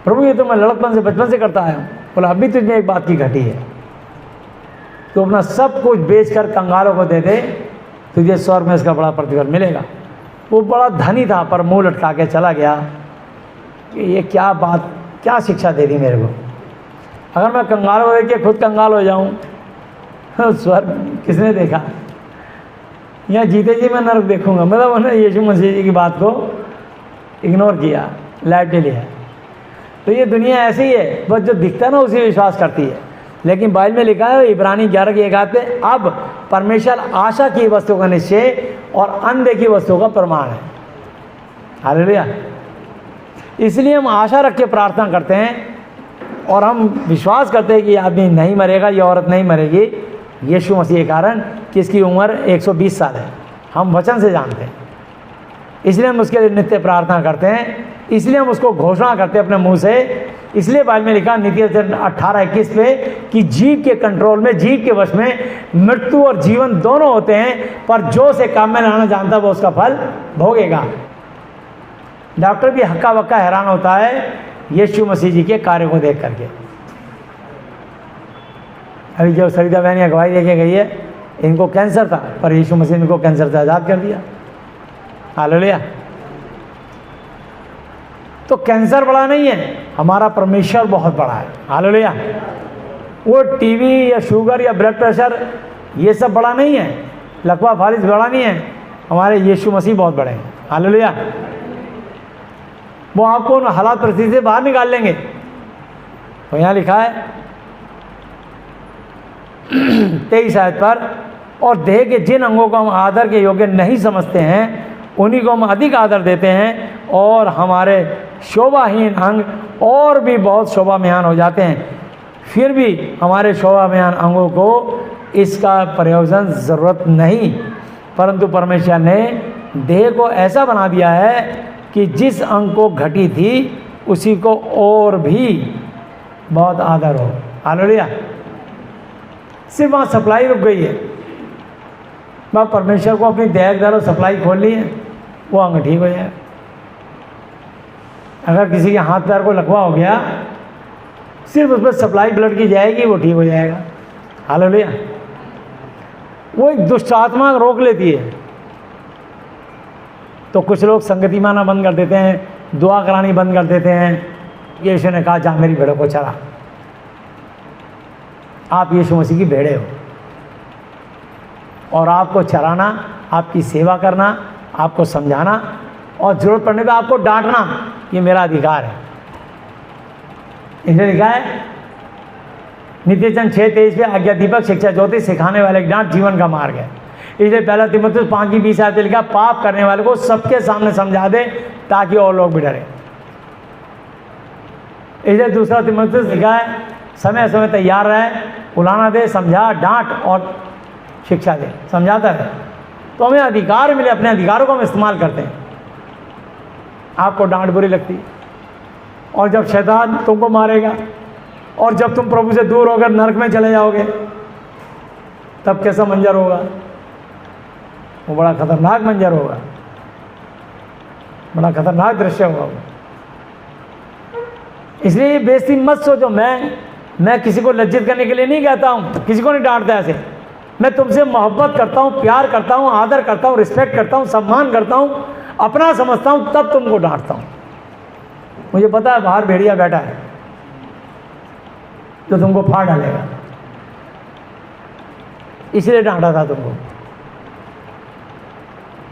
प्रभु ये तो मैं लड़कपन से बचपन से करता आया हूँ। बोला अभी तुझमें एक बात की घटी है, तो अपना सब कुछ बेचकर कंगालों को दे दे, तुझे स्वर्ग में इसका बड़ा प्रतिफल मिलेगा। वो बड़ा धनी था पर मुंह लटका के चला गया कि ये क्या बात, क्या शिक्षा दे दी मेरे को। अगर मैं कंगाल हो के खुद कंगाल हो जाऊं, स्वर्ग किसने देखा। यहाँ जीते जी मैं नरक देखूंगा। मतलब उन्होंने यीशु मसीह जी की बात को इग्नोर किया, लाइट ले लिया। तो ये दुनिया ऐसी ही है, बस जो दिखता है ना उसी विश्वास करती है। लेकिन बाइबल में लिखा है इब्रानी 11 की 1 में, अब परमेश्वर आशा की वस्तु का निश्चय और अनदेखी वस्तु का प्रमाण है। हालेलुया। इसलिए हम आशा रख के प्रार्थना करते हैं और हम विश्वास करते हैं कि ये आदमी नहीं मरेगा, ये औरत नहीं मरेगी यीशु मसीह के कारण कि इसकी उम्र 120 साल है। हम वचन से जानते हैं, इसलिए हम उसके लिए नित्य प्रार्थना करते हैं, इसलिए हम उसको घोषणा करते हैं अपने मुंह से। इसलिए बाइबल में लिखा नीति 18:21 पे कि जीव के कंट्रोल में, जीव के वश में मृत्यु और जीवन दोनों होते हैं, पर जो उसे काम में लाना जानता है वो उसका फल भोगेगा। डॉक्टर भी हक्का बक्का हैरान होता है यीशु मसीह जी के कार्य को देख करके। अभी जो सरिता बहन अगवाई दे के गई है, इनको कैंसर था पर यीशु मसीह ने इनको कैंसर से आज़ाद कर दिया। हालेलुया। तो कैंसर बड़ा नहीं है, हमारा परमेश्वर बहुत बड़ा है। हालेलुया। वो टीबी या शुगर या ब्लड प्रेशर ये सब बड़ा नहीं है, लकवा फालिज बड़ा नहीं है, हमारे यीशु मसीह बहुत बड़े हैं। हालेलुया। वो आपको उन हालात परिस्थिति से बाहर निकाल लेंगे। तो यहाँ लिखा है 23 आयत पर, और देह के जिन अंगों को हम आदर के योग्य नहीं समझते हैं उन्हीं को हम अधिक आदर देते हैं, और हमारे शोभाहीन अंग और भी बहुत शोभामयान हो जाते हैं। फिर भी हमारे शोभामयान अंगों को इसका प्रयोजन ज़रूरत नहीं, परंतु परमेश्वर ने देह को ऐसा बना दिया है कि जिस अंग को घटी थी उसी को और भी बहुत आदर हो। हालेलुया। सिर्फ वहाँ सप्लाई रुक गई है, वहाँ परमेश्वर को अपनी दया द्वारा सप्लाई खोल ली है, वो अंग ठीक हो जाए। अगर किसी के हाथ पैर को लकवा हो गया, सिर्फ उस पर सप्लाई ब्लड की जाएगी, वो ठीक हो जाएगा। हालेलुया। वो एक दुष्ट आत्मा रोक लेती है। तो कुछ लोग संगति माना बंद कर देते हैं, दुआ करानी बंद कर देते हैं। यीशु ने कहा जा मेरी भेड़ों को चरा। आप यीशु मसीह की भेड़े हो, और आपको चराना, आपकी सेवा करना, आपको समझाना और ज़रूरत पड़ने पे आपको डांटना, ये मेरा अधिकार है। इसने लिखा है नित्यचन 6:23 पे, आज्ञा दीपक शिक्षा ज्योति सिखाने वाले की डांट जीवन का मार्ग है। इसलिए पहला तीमुथियुस 5:20 आयत लिखा, पाप करने वाले को सबके सामने समझा दे ताकि और लोग भी डरें। इसलिए दूसरा तीमुथियुस लिखा है, समय समय तैयार रहे, उलाना दे, समझा, डांट और शिक्षा दे, समझाता है। तो हमें अधिकार मिले, अपने अधिकारों को हम इस्तेमाल करते हैं। आपको डांट बुरी लगती, और जब शैतान तुमको मारेगा और जब तुम प्रभु से दूर होकर नरक में चले जाओगे, तब कैसा मंजर होगा? वो बड़ा खतरनाक मंजर होगा, बड़ा खतरनाक दृश्य होगा। इसलिए बेइज्जती मत सोचो। मैं किसी को लज्जित करने के लिए नहीं कहता हूँ, किसी को नहीं डांटता ऐसे। मैं तुमसे मोहब्बत करता हूँ, प्यार करता हूँ, आदर करता हूँ, रिस्पेक्ट करता हूँ, सम्मान करता हूँ, अपना समझता हूँ, तब तुमको डांटता हूँ। मुझे पता है बाहर भेड़िया बैठा है जो तुमको फाड़ डालेगा, इसलिए डांटा था तुमको।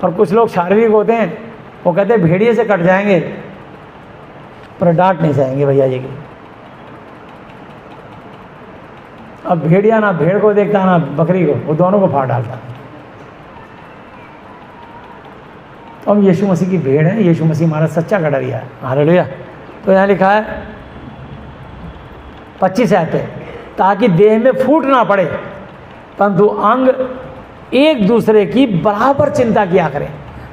और कुछ लोग शारीरिक होते हैं, वो कहते हैं भेड़िए से कट जाएंगे पर डांट नहीं जाएंगे भैया जी की। अब भेड़िया ना भेड़ को देखता ना बकरी को, वो दोनों को फाड़ डालता। तो हम यीशु मसीह की भेड़ है, यीशु मसीह हमारा सच्चा गडरिया है। हालेलुया। तो यहाँ लिखा है 25 आयत है, ताकि देह में फूट ना पड़े परंतु अंग एक दूसरे की बराबर चिंता किया करें।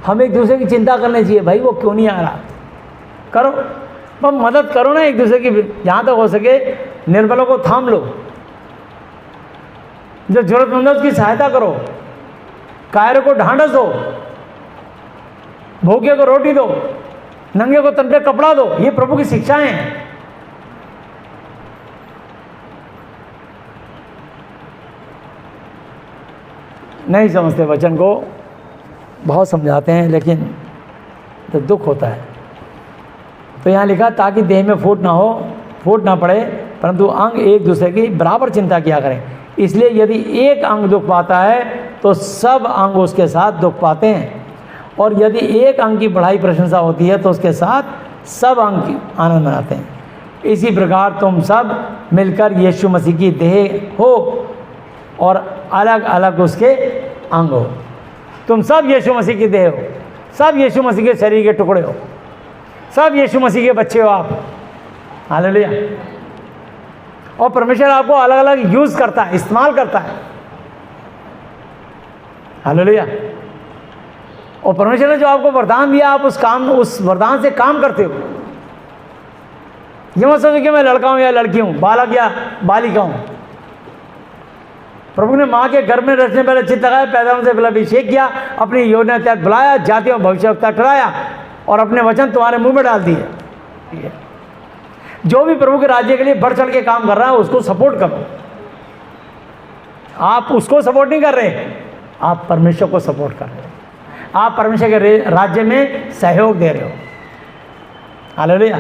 हम एक दूसरे की चिंता करनी चाहिए, भाई वो क्यों नहीं आ रहा, करो, पर मदद करो ना एक दूसरे की, जहाँ तक हो सके निर्बलों को थाम लो, जो जरूरतमंद है उसकी सहायता करो, कायरों को ढांढस दो, भूखे को रोटी दो, नंगे को तन पे कपड़ा दो। ये प्रभु की शिक्षाएं हैं। नहीं समझते वचन को, बहुत समझाते हैं लेकिन तो दुख होता है। तो यहाँ लिखा ताकि देह में फूट ना पड़े परंतु अंग एक दूसरे की बराबर चिंता किया करें। इसलिए यदि एक अंग दुख पाता है तो सब अंग उसके साथ दुख पाते हैं, और यदि एक अंग की बढ़ाई प्रशंसा होती है तो उसके साथ सब अंग की आनंद मनाते हैं। इसी प्रकार तुम सब मिलकर यीशु मसीह की देह हो और अलग अलग उसके अंग हो। तुम सब यीशु मसीह की देह हो, सब यीशु मसीह के शरीर के टुकड़े हो, सब यीशु मसीह के बच्चे हो आप। हालेलुया। और परमेश्वर आपको अलग अलग यूज करता है, इस्तेमाल करता है। हालेलुया। और परमेश्वर ने जो आपको वरदान दिया, आप उस वरदान से काम करते हो। ये मत समझो कि मैं लड़का हूं या लड़की हूं, बालक या बालिका हूं। प्रभु ने माँ के घर में रचने पहले चित्त लगाया, पैदा होने से पहले अभिषेक किया, अपनी योजना तहत बुलाया, जातियों भविष्यवक्ता ठहराया, और अपने वचन तुम्हारे मुंह में डाल दिए। ठीक है, जो भी प्रभु के राज्य के लिए बढ़ चढ़ के काम कर रहा है उसको सपोर्ट करो। आप उसको सपोर्ट नहीं कर रहे, आप परमेश्वर को सपोर्ट कर रहे हो, आप परमेश्वर के राज्य में सहयोग दे रहे हो। हालेलुया।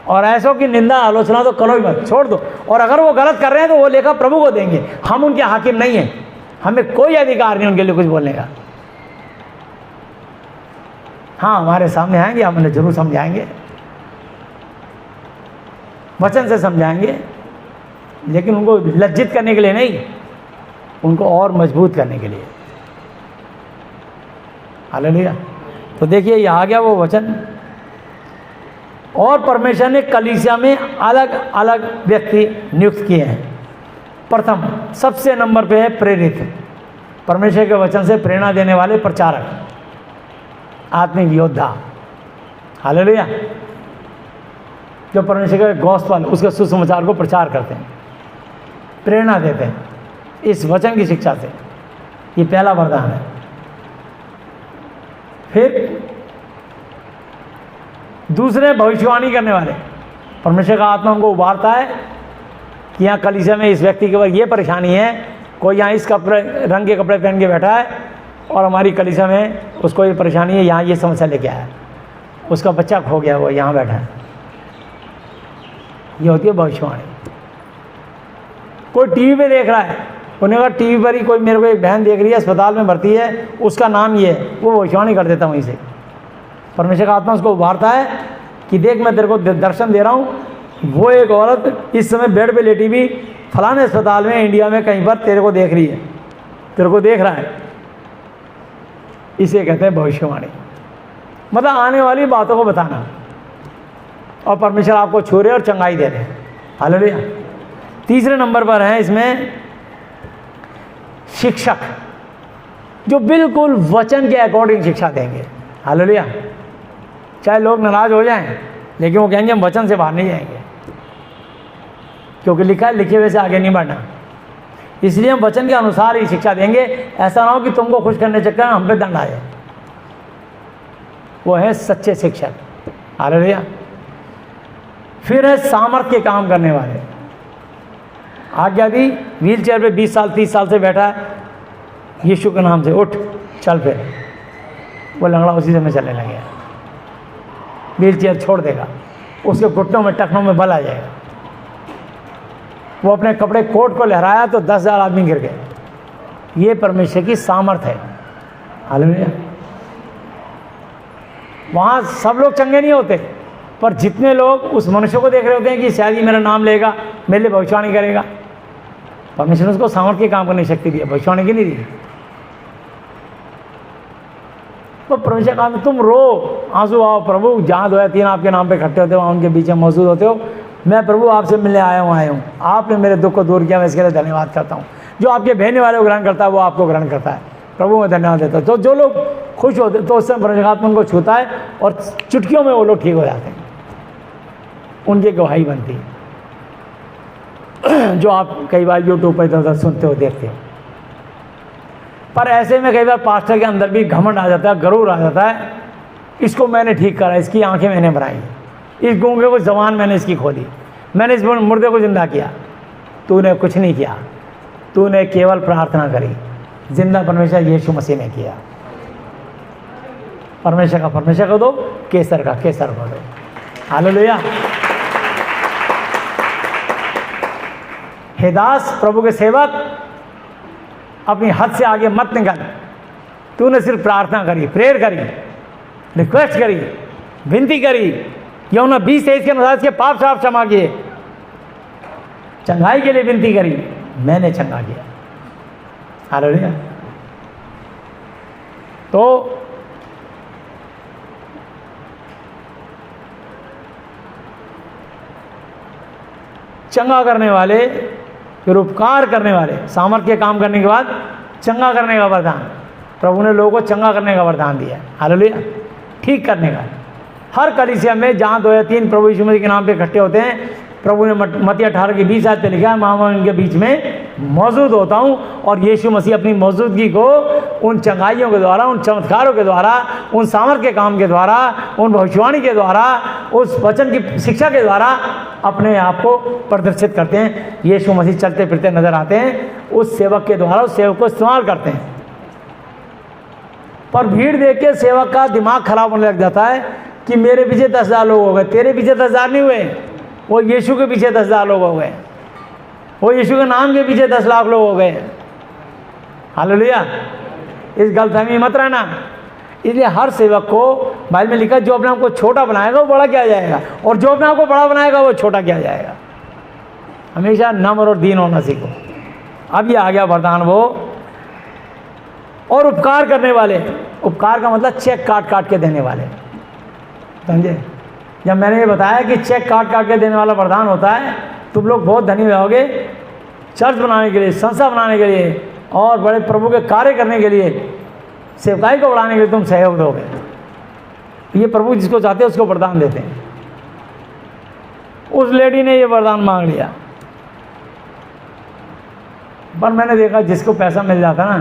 और ऐसों की निंदा आलोचना तो करो ही मत, छोड़ दो। और अगर वो गलत कर रहे हैं तो वो लेकर प्रभु को देंगे, हम उनके हाकिम नहीं हैं, हमें कोई अधिकार नहीं उनके लिए कुछ बोलने का। हाँ, हमारे सामने आएंगे, हम उन्हें जरूर समझाएंगे, वचन से समझाएंगे, लेकिन उनको लज्जित करने के लिए नहीं, उनको और मजबूत करने के लिए। हालेलुया। तो देखिए ये आ गया वो वचन। और परमेश्वर ने कलीसिया में अलग अलग व्यक्ति नियुक्त किए हैं। प्रथम सबसे नंबर पे है प्रेरित, परमेश्वर के वचन से प्रेरणा देने वाले प्रचारक, आत्मिक योद्धा। हालेलुया। जो परमेश्वर के गॉस्पेल, उसके सुसमाचार को प्रचार करते हैं, प्रेरणा देते हैं इस वचन की शिक्षा से। ये पहला वरदान है। फिर दूसरे भविष्यवाणी करने वाले, परमेश्वर का आत्मा उनको उबारता है कि यहाँ कलीसिया में इस व्यक्ति के पास ये परेशानी है, कोई यहाँ इस कपड़े रंग के कपड़े पहन के बैठा है और हमारी कलीसिया में उसको ये परेशानी है, यहाँ ये समस्या लेके आया है, उसका बच्चा खो गया, वो यहाँ बैठा है। ये होती है भविष्यवाणी। कोई टीवी पे देख रहा है, उन्हें कहा टीवी पर ही कोई मेरे को एक बहन देख रही है, अस्पताल में भर्ती है, उसका नाम ये है, वो भविष्यवाणी कर देता वहीं से। परमेश्वर का आत्मा उसको उभारता है कि देख मैं तेरे को दर्शन दे रहा हूँ, वो एक औरत इस समय बेड पे लेटी भी फलाने अस्पताल में इंडिया में कहीं पर तेरे को देख रही है, तेरे को देख रहा है। इसे कहते हैं भविष्यवाणी, मतलब आने वाली बातों को बताना, और परमेश्वर आपको छू रहे और चंगाई दे रहे। हालेलुया। तीसरे नंबर पर है इसमें शिक्षक, जो बिल्कुल वचन के अकॉर्डिंग शिक्षा देंगे। हालेलुया। चाहे लोग नाराज हो जाएं, लेकिन वो कहेंगे हम वचन से बाहर नहीं जाएंगे, क्योंकि लिखा है लिखे हुए से आगे नहीं बढ़ना। इसलिए हम वचन के अनुसार ही शिक्षा देंगे। ऐसा ना हो कि तुमको खुश करने चक्कर में हम पे दंड आए। वो है सच्चे शिक्षक। हालेलुया। फिर है सामर्थ्य के काम करने वाले। आज्ञा दी, व्हील चेयर पे 20 साल 30 साल से बैठा है, यीशु के नाम से उठ चल, फिर वो लंगड़ा उसी समय चलने लगेगा, व्हील चेयर छोड़ देगा, उसके घुटनों में टखनों में बल आ जाएगा। वो अपने कपड़े कोट को लहराया तो 10,000 आदमी गिर गए। ये परमेश्वर की सामर्थ है। हालेलुया। वहाँ सब लोग चंगे नहीं होते, पर जितने लोग उस मनुष्य को देख रहे होते हैं कि शायद ही मेरा नाम लेगा, मेरे लिए भविष्यवाणी करेगा, परमेश्वर ने उसको सामर्थ के काम करने की शक्ति दी है, भविष्यवाणी की नहीं दी। तो परमेश्वर कहा तुम रो आंसू आओ, प्रभु जहाँ 2 या 3 आपके नाम पे इकट्ठे होते हो वहाँ उनके बीच में मौजूद होते हो। मैं प्रभु आपसे मिलने आया हूँ, आपने मेरे दुख को दूर किया, मैं इसके लिए धन्यवाद करता हूँ। जो आपके भेजने वाले को ग्रहण करता है वो आपको ग्रहण करता है, प्रभु मैं धन्यवाद देता हूँ। तो जो लोग खुश होते तो उससे परमेश्वर आत्मा उनको छूता है और चुटकियों में वो लोग ठीक हो जाते हैं, उनकी गवाही बनती है, जो आप कई बार यूट्यूब पर इधर सुनते हो देखते हो। पर ऐसे में कई बार पास्टर के अंदर भी घमंड आ जाता है, गरूर आ जाता है, इसको मैंने ठीक करा, इसकी आंखें मैंने बनाई, इस गूंगे को जबान मैंने इसकी खोली, मैंने इस मुर्दे को जिंदा किया। तूने कुछ नहीं किया, तूने केवल प्रार्थना करी, जिंदा परमेश्वर यीशु मसीह ने किया। परमेश्वर का परमेश्वर को दो, केसर का केसर को दो। हालेलुया। हे दास, प्रभु के सेवक, अपनी हद से आगे मत निकल। तूने सिर्फ प्रार्थना करी, प्रेयर करी, रिक्वेस्ट करी, विनती करी, यूहन्ना 20:23 के अनुसार इसके पाप साफ क्षमा किए, चंगाई के लिए विनती करी, मैंने चंगा किया। हालेलुया। तो चंगा करने वाले, फिर उपकार करने वाले, सामर्थ्य के काम करने के बाद चंगा करने का वरदान, प्रभु ने लोगों को चंगा करने का वरदान दिया। हालेलुया। ठीक करने का। हर कलीसिया में जहाँ 2 या 3 प्रभु यीशु मसीह के नाम पे इकट्ठे होते हैं, प्रभु ने मत्ती 18 की 20 आयत पे लिखा है, महामहिम के बीच में मौजूद होता हूँ और यीशु मसीह अपनी मौजूदगी को उन चंगाइयों के द्वारा, उन चमत्कारों के द्वारा, उन सामर्थ के काम के द्वारा, उन भविष्यवाणी के द्वारा, उस वचन की शिक्षा के द्वारा अपने आप को प्रदर्शित करते हैं। यीशु मसीह चलते फिरते नजर आते हैं, उस सेवक के द्वारा उस सेवक को इस्तेमाल करते हैं। पर भीड़ देख के सेवक का दिमाग खराब होने लग जाता है कि मेरे पीछे 10,000 लोग हो गए। तेरे पीछे 10,000 नहीं हुए, वो यीशु के पीछे 10,000 लोग हो गए, वो यीशु के नाम के पीछे 10 लाख लोग हो गए। हालेलुया। इस गलतफहमी मत रहना। इसलिए हर सेवक को बाइबल में लिखा, जो अपने आप को छोटा बनाएगा वो बड़ा किया जाएगा, और जो अपने आप को बड़ा बनाएगा वो छोटा किया जाएगा। हमेशा नम्र और दीन होना सीखो। अब ये आ गया वरदान वो और उपकार करने वाले। उपकार का मतलब चेक काट काट के देने वाले, समझे। जब मैंने ये बताया कि चेक काट काट के देने वाला वरदान होता है, तुम लोग बहुत धनी रहोगे चर्च बनाने के लिए, संस्था बनाने के लिए, और बड़े प्रभु के कार्य करने के लिए, सेवकाई को बढ़ाने के लिए तुम सहयोग दोगे। ये प्रभु जिसको चाहते हैं उसको वरदान देते हैं। उस लेडी ने ये वरदान मांग लिया, पर मैंने देखा जिसको पैसा मिल जाता ना,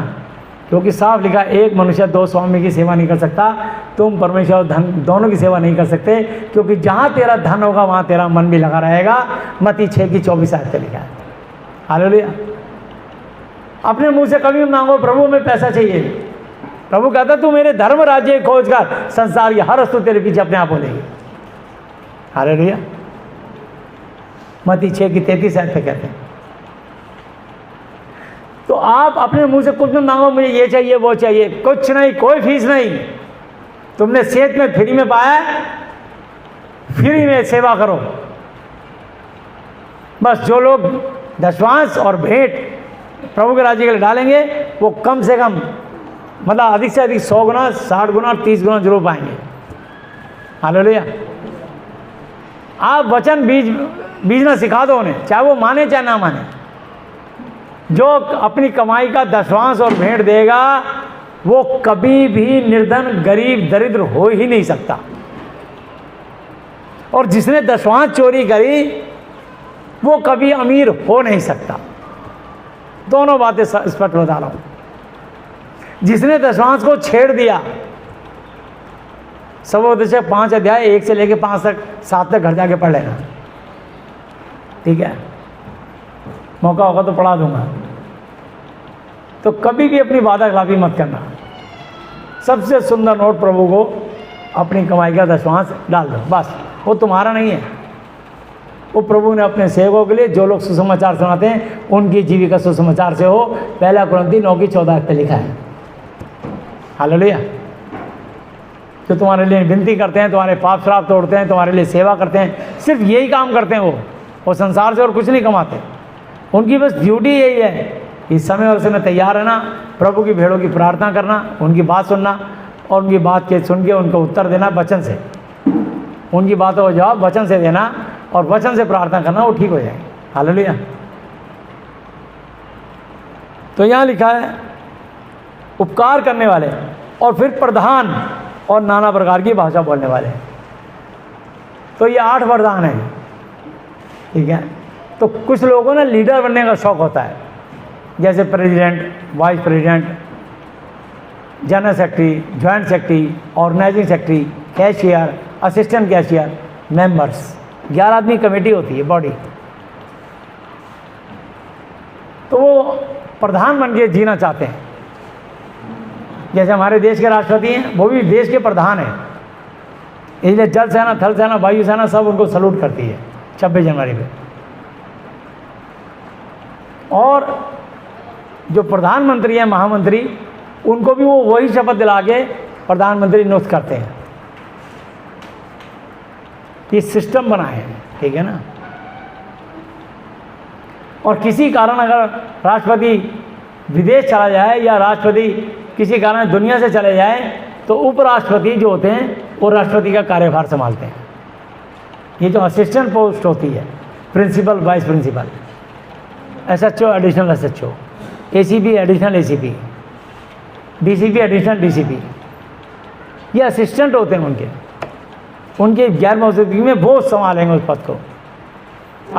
क्योंकि साफ लिखा, एक मनुष्य 2 स्वामी की सेवा नहीं कर सकता। तुम परमेश्वर और धन दोनों की सेवा नहीं कर सकते, क्योंकि जहाँ तेरा धन होगा वहाँ तेरा मन भी लगा रहेगा। मत्ती 6:24 पे लिखा है। हालेलुया। अपने मुंह से कभी मांगो, प्रभु में पैसा चाहिए। प्रभु कहता तू मेरे धर्म राज्य खोज कर, संसार की हर वस्तु तेरे पीछे अपने आप बोलेगी। हालेलुया। मत्ती 6:33 पे कहते हैं। तो आप अपने मुंह से कुछ भी मांगो, मुझे ये चाहिए वो चाहिए, कुछ नहीं, कोई फीस नहीं। तुमने सेहत में फ्री में पाया, फ्री में सेवा करो। बस जो लोग दशवांश और भेंट प्रभु के राज्य के लिए डालेंगे, वो कम से कम, मतलब अधिक से अधिक 100 गुना, 60 गुना, 30 गुना जरूर पाएंगे। हालेलुया। आप वचन बीजना सिखा दो उन्हें, चाहे वो माने चाहे ना माने। जो अपनी कमाई का दशवांश और भेंट देगा वो कभी भी निर्धन, गरीब, दरिद्र हो ही नहीं सकता। और जिसने दशवांश चोरी करी वो कभी अमीर हो नहीं सकता। दोनों बातें स्पष्ट बता रहा हूं। जिसने दशवांश को छेड़ दिया, सबोपदेशक 5 अध्याय 1 से लेकर 5 तक 7 तक घर जाके पढ़ लेना, ठीक है। मौका होगा तो पढ़ा दूंगा। तो कभी भी अपनी वादा खिलाफी मत करना। सबसे सुंदर नोट प्रभु को अपनी कमाई का दशवांश डाल दो, बस। वो तुम्हारा नहीं है, वो प्रभु ने अपने सेवकों के लिए, जो लोग सुसमाचार सुनाते हैं उनकी जीविका सुसमाचार से हो। 1 कुरिन्थी 9:14 पे लिखा है। हालेलुया। जो तुम्हारे लिए विनती करते हैं, तुम्हारे पाप श्राप तोड़ते हैं, तुम्हारे लिए सेवा करते हैं, सिर्फ यही काम करते हैं वो संसार से और कुछ नहीं कमाते। उनकी बस ड्यूटी यही है, इस समय और समय तैयार रहना, प्रभु की भेड़ों की प्रार्थना करना, उनकी बात सुनना, और उनकी बात के सुन के उनको उत्तर देना वचन से। उनकी बातों का जवाब वचन से देना और वचन से प्रार्थना करना, वो ठीक हो जाएंगे। हालेलुया। तो यहाँ लिखा है उपकार करने वाले, और फिर प्रधान और नाना प्रकार की भाषा बोलने वाले। तो ये 8 वरदान है, ठीक है। तो कुछ लोगों को ना लीडर बनने का शौक होता है, जैसे president, vice president, general secretary, joint secretary, organising secretary, cashier, assistant cashier, members. 11 आदमी कमेटी होती है, बॉडी। तो वो प्रधान बन के जीना चाहते हैं। जैसे हमारे देश के राष्ट्रपति हैं, वो भी देश के प्रधान हैं। इसलिए जल सेना, थल सेना, वायु सेना सब उनको सलूट करती है 26 जनवरी पे। और जो प्रधानमंत्री हैं, महामंत्री, उनको भी वो वही शपथ दिला के प्रधानमंत्री नियुक्त करते हैं। ये सिस्टम बना है, ठीक है ना। और किसी कारण अगर राष्ट्रपति विदेश चला जाए या राष्ट्रपति किसी कारण दुनिया से चले जाए, तो उपराष्ट्रपति जो होते हैं वो राष्ट्रपति का कार्यभार संभालते हैं। ये जो असिस्टेंट पोस्ट होती है, principal, vice principal, SHO, additional SHO, ACP, additional ACP, DCP, additional DCP, ये असिस्टेंट होते हैं उनके गैर मौजूदगी में वो संभालेंगे उस पद को।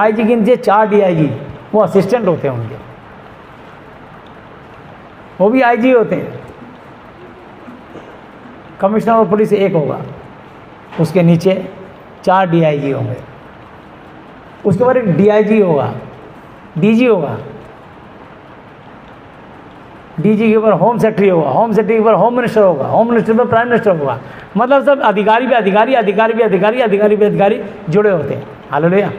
IG के नीचे 4 DIG वो असिस्टेंट होते हैं उनके। वो भी आईजी होते हैं। कमिश्नर और पुलिस एक होगा, उसके नीचे 4 डीआईजी होंगे, उसके बाद एक डीआईजी होगा, डीजी होगा, डीजी के ऊपर होम सेक्रेटरी होगा, होम सेक्रेटरी के ऊपर होम मिनिस्टर होगा, होम मिनिस्टर पर प्राइम मिनिस्टर होगा। मतलब सब अधिकारी पे अधिकारी, अधिकारी पे अधिकारी, अधिकारी पे अधिकारी जुड़े होते हैं। हालेलुया।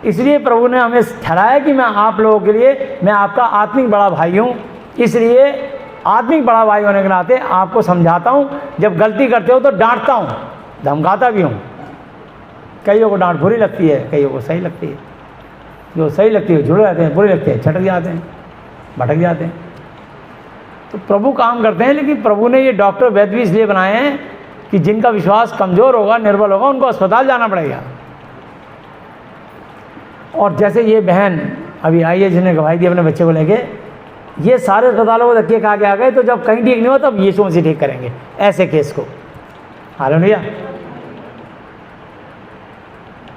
इसलिए प्रभु ने हमें ठहराया कि मैं आप लोगों के लिए, मैं आपका आत्मिक बड़ा भाई हूँ। इसलिए आत्मिक बड़ा भाई होने के नाते आपको समझाता हूँ, जब गलती करते हो तो डांटता हूँ, धमकाता भी हूँ। कईयों को डांट बुरी लगती है, कईयों को सही लगती है। जो सही लगती है जुड़े रहते हैं, बुरी लगती है छटक जाते हैं, भटक जाते हैं। तो प्रभु काम करते हैं, लेकिन प्रभु ने ये डॉक्टर वैद्य भी इसलिए बनाए हैं कि जिनका विश्वास कमज़ोर होगा, निर्बल होगा, उनको अस्पताल जाना पड़ेगा। और जैसे ये बहन अभी आई है जिन्हें गवाही दी अपने बच्चे को लेके, ये सारे अस्पतालों को धक्के खा के आ गए, तो जब कहीं ठीक नहीं हो तब यीशु मसीह ठीक करेंगे ऐसे केस को। हालेलुया।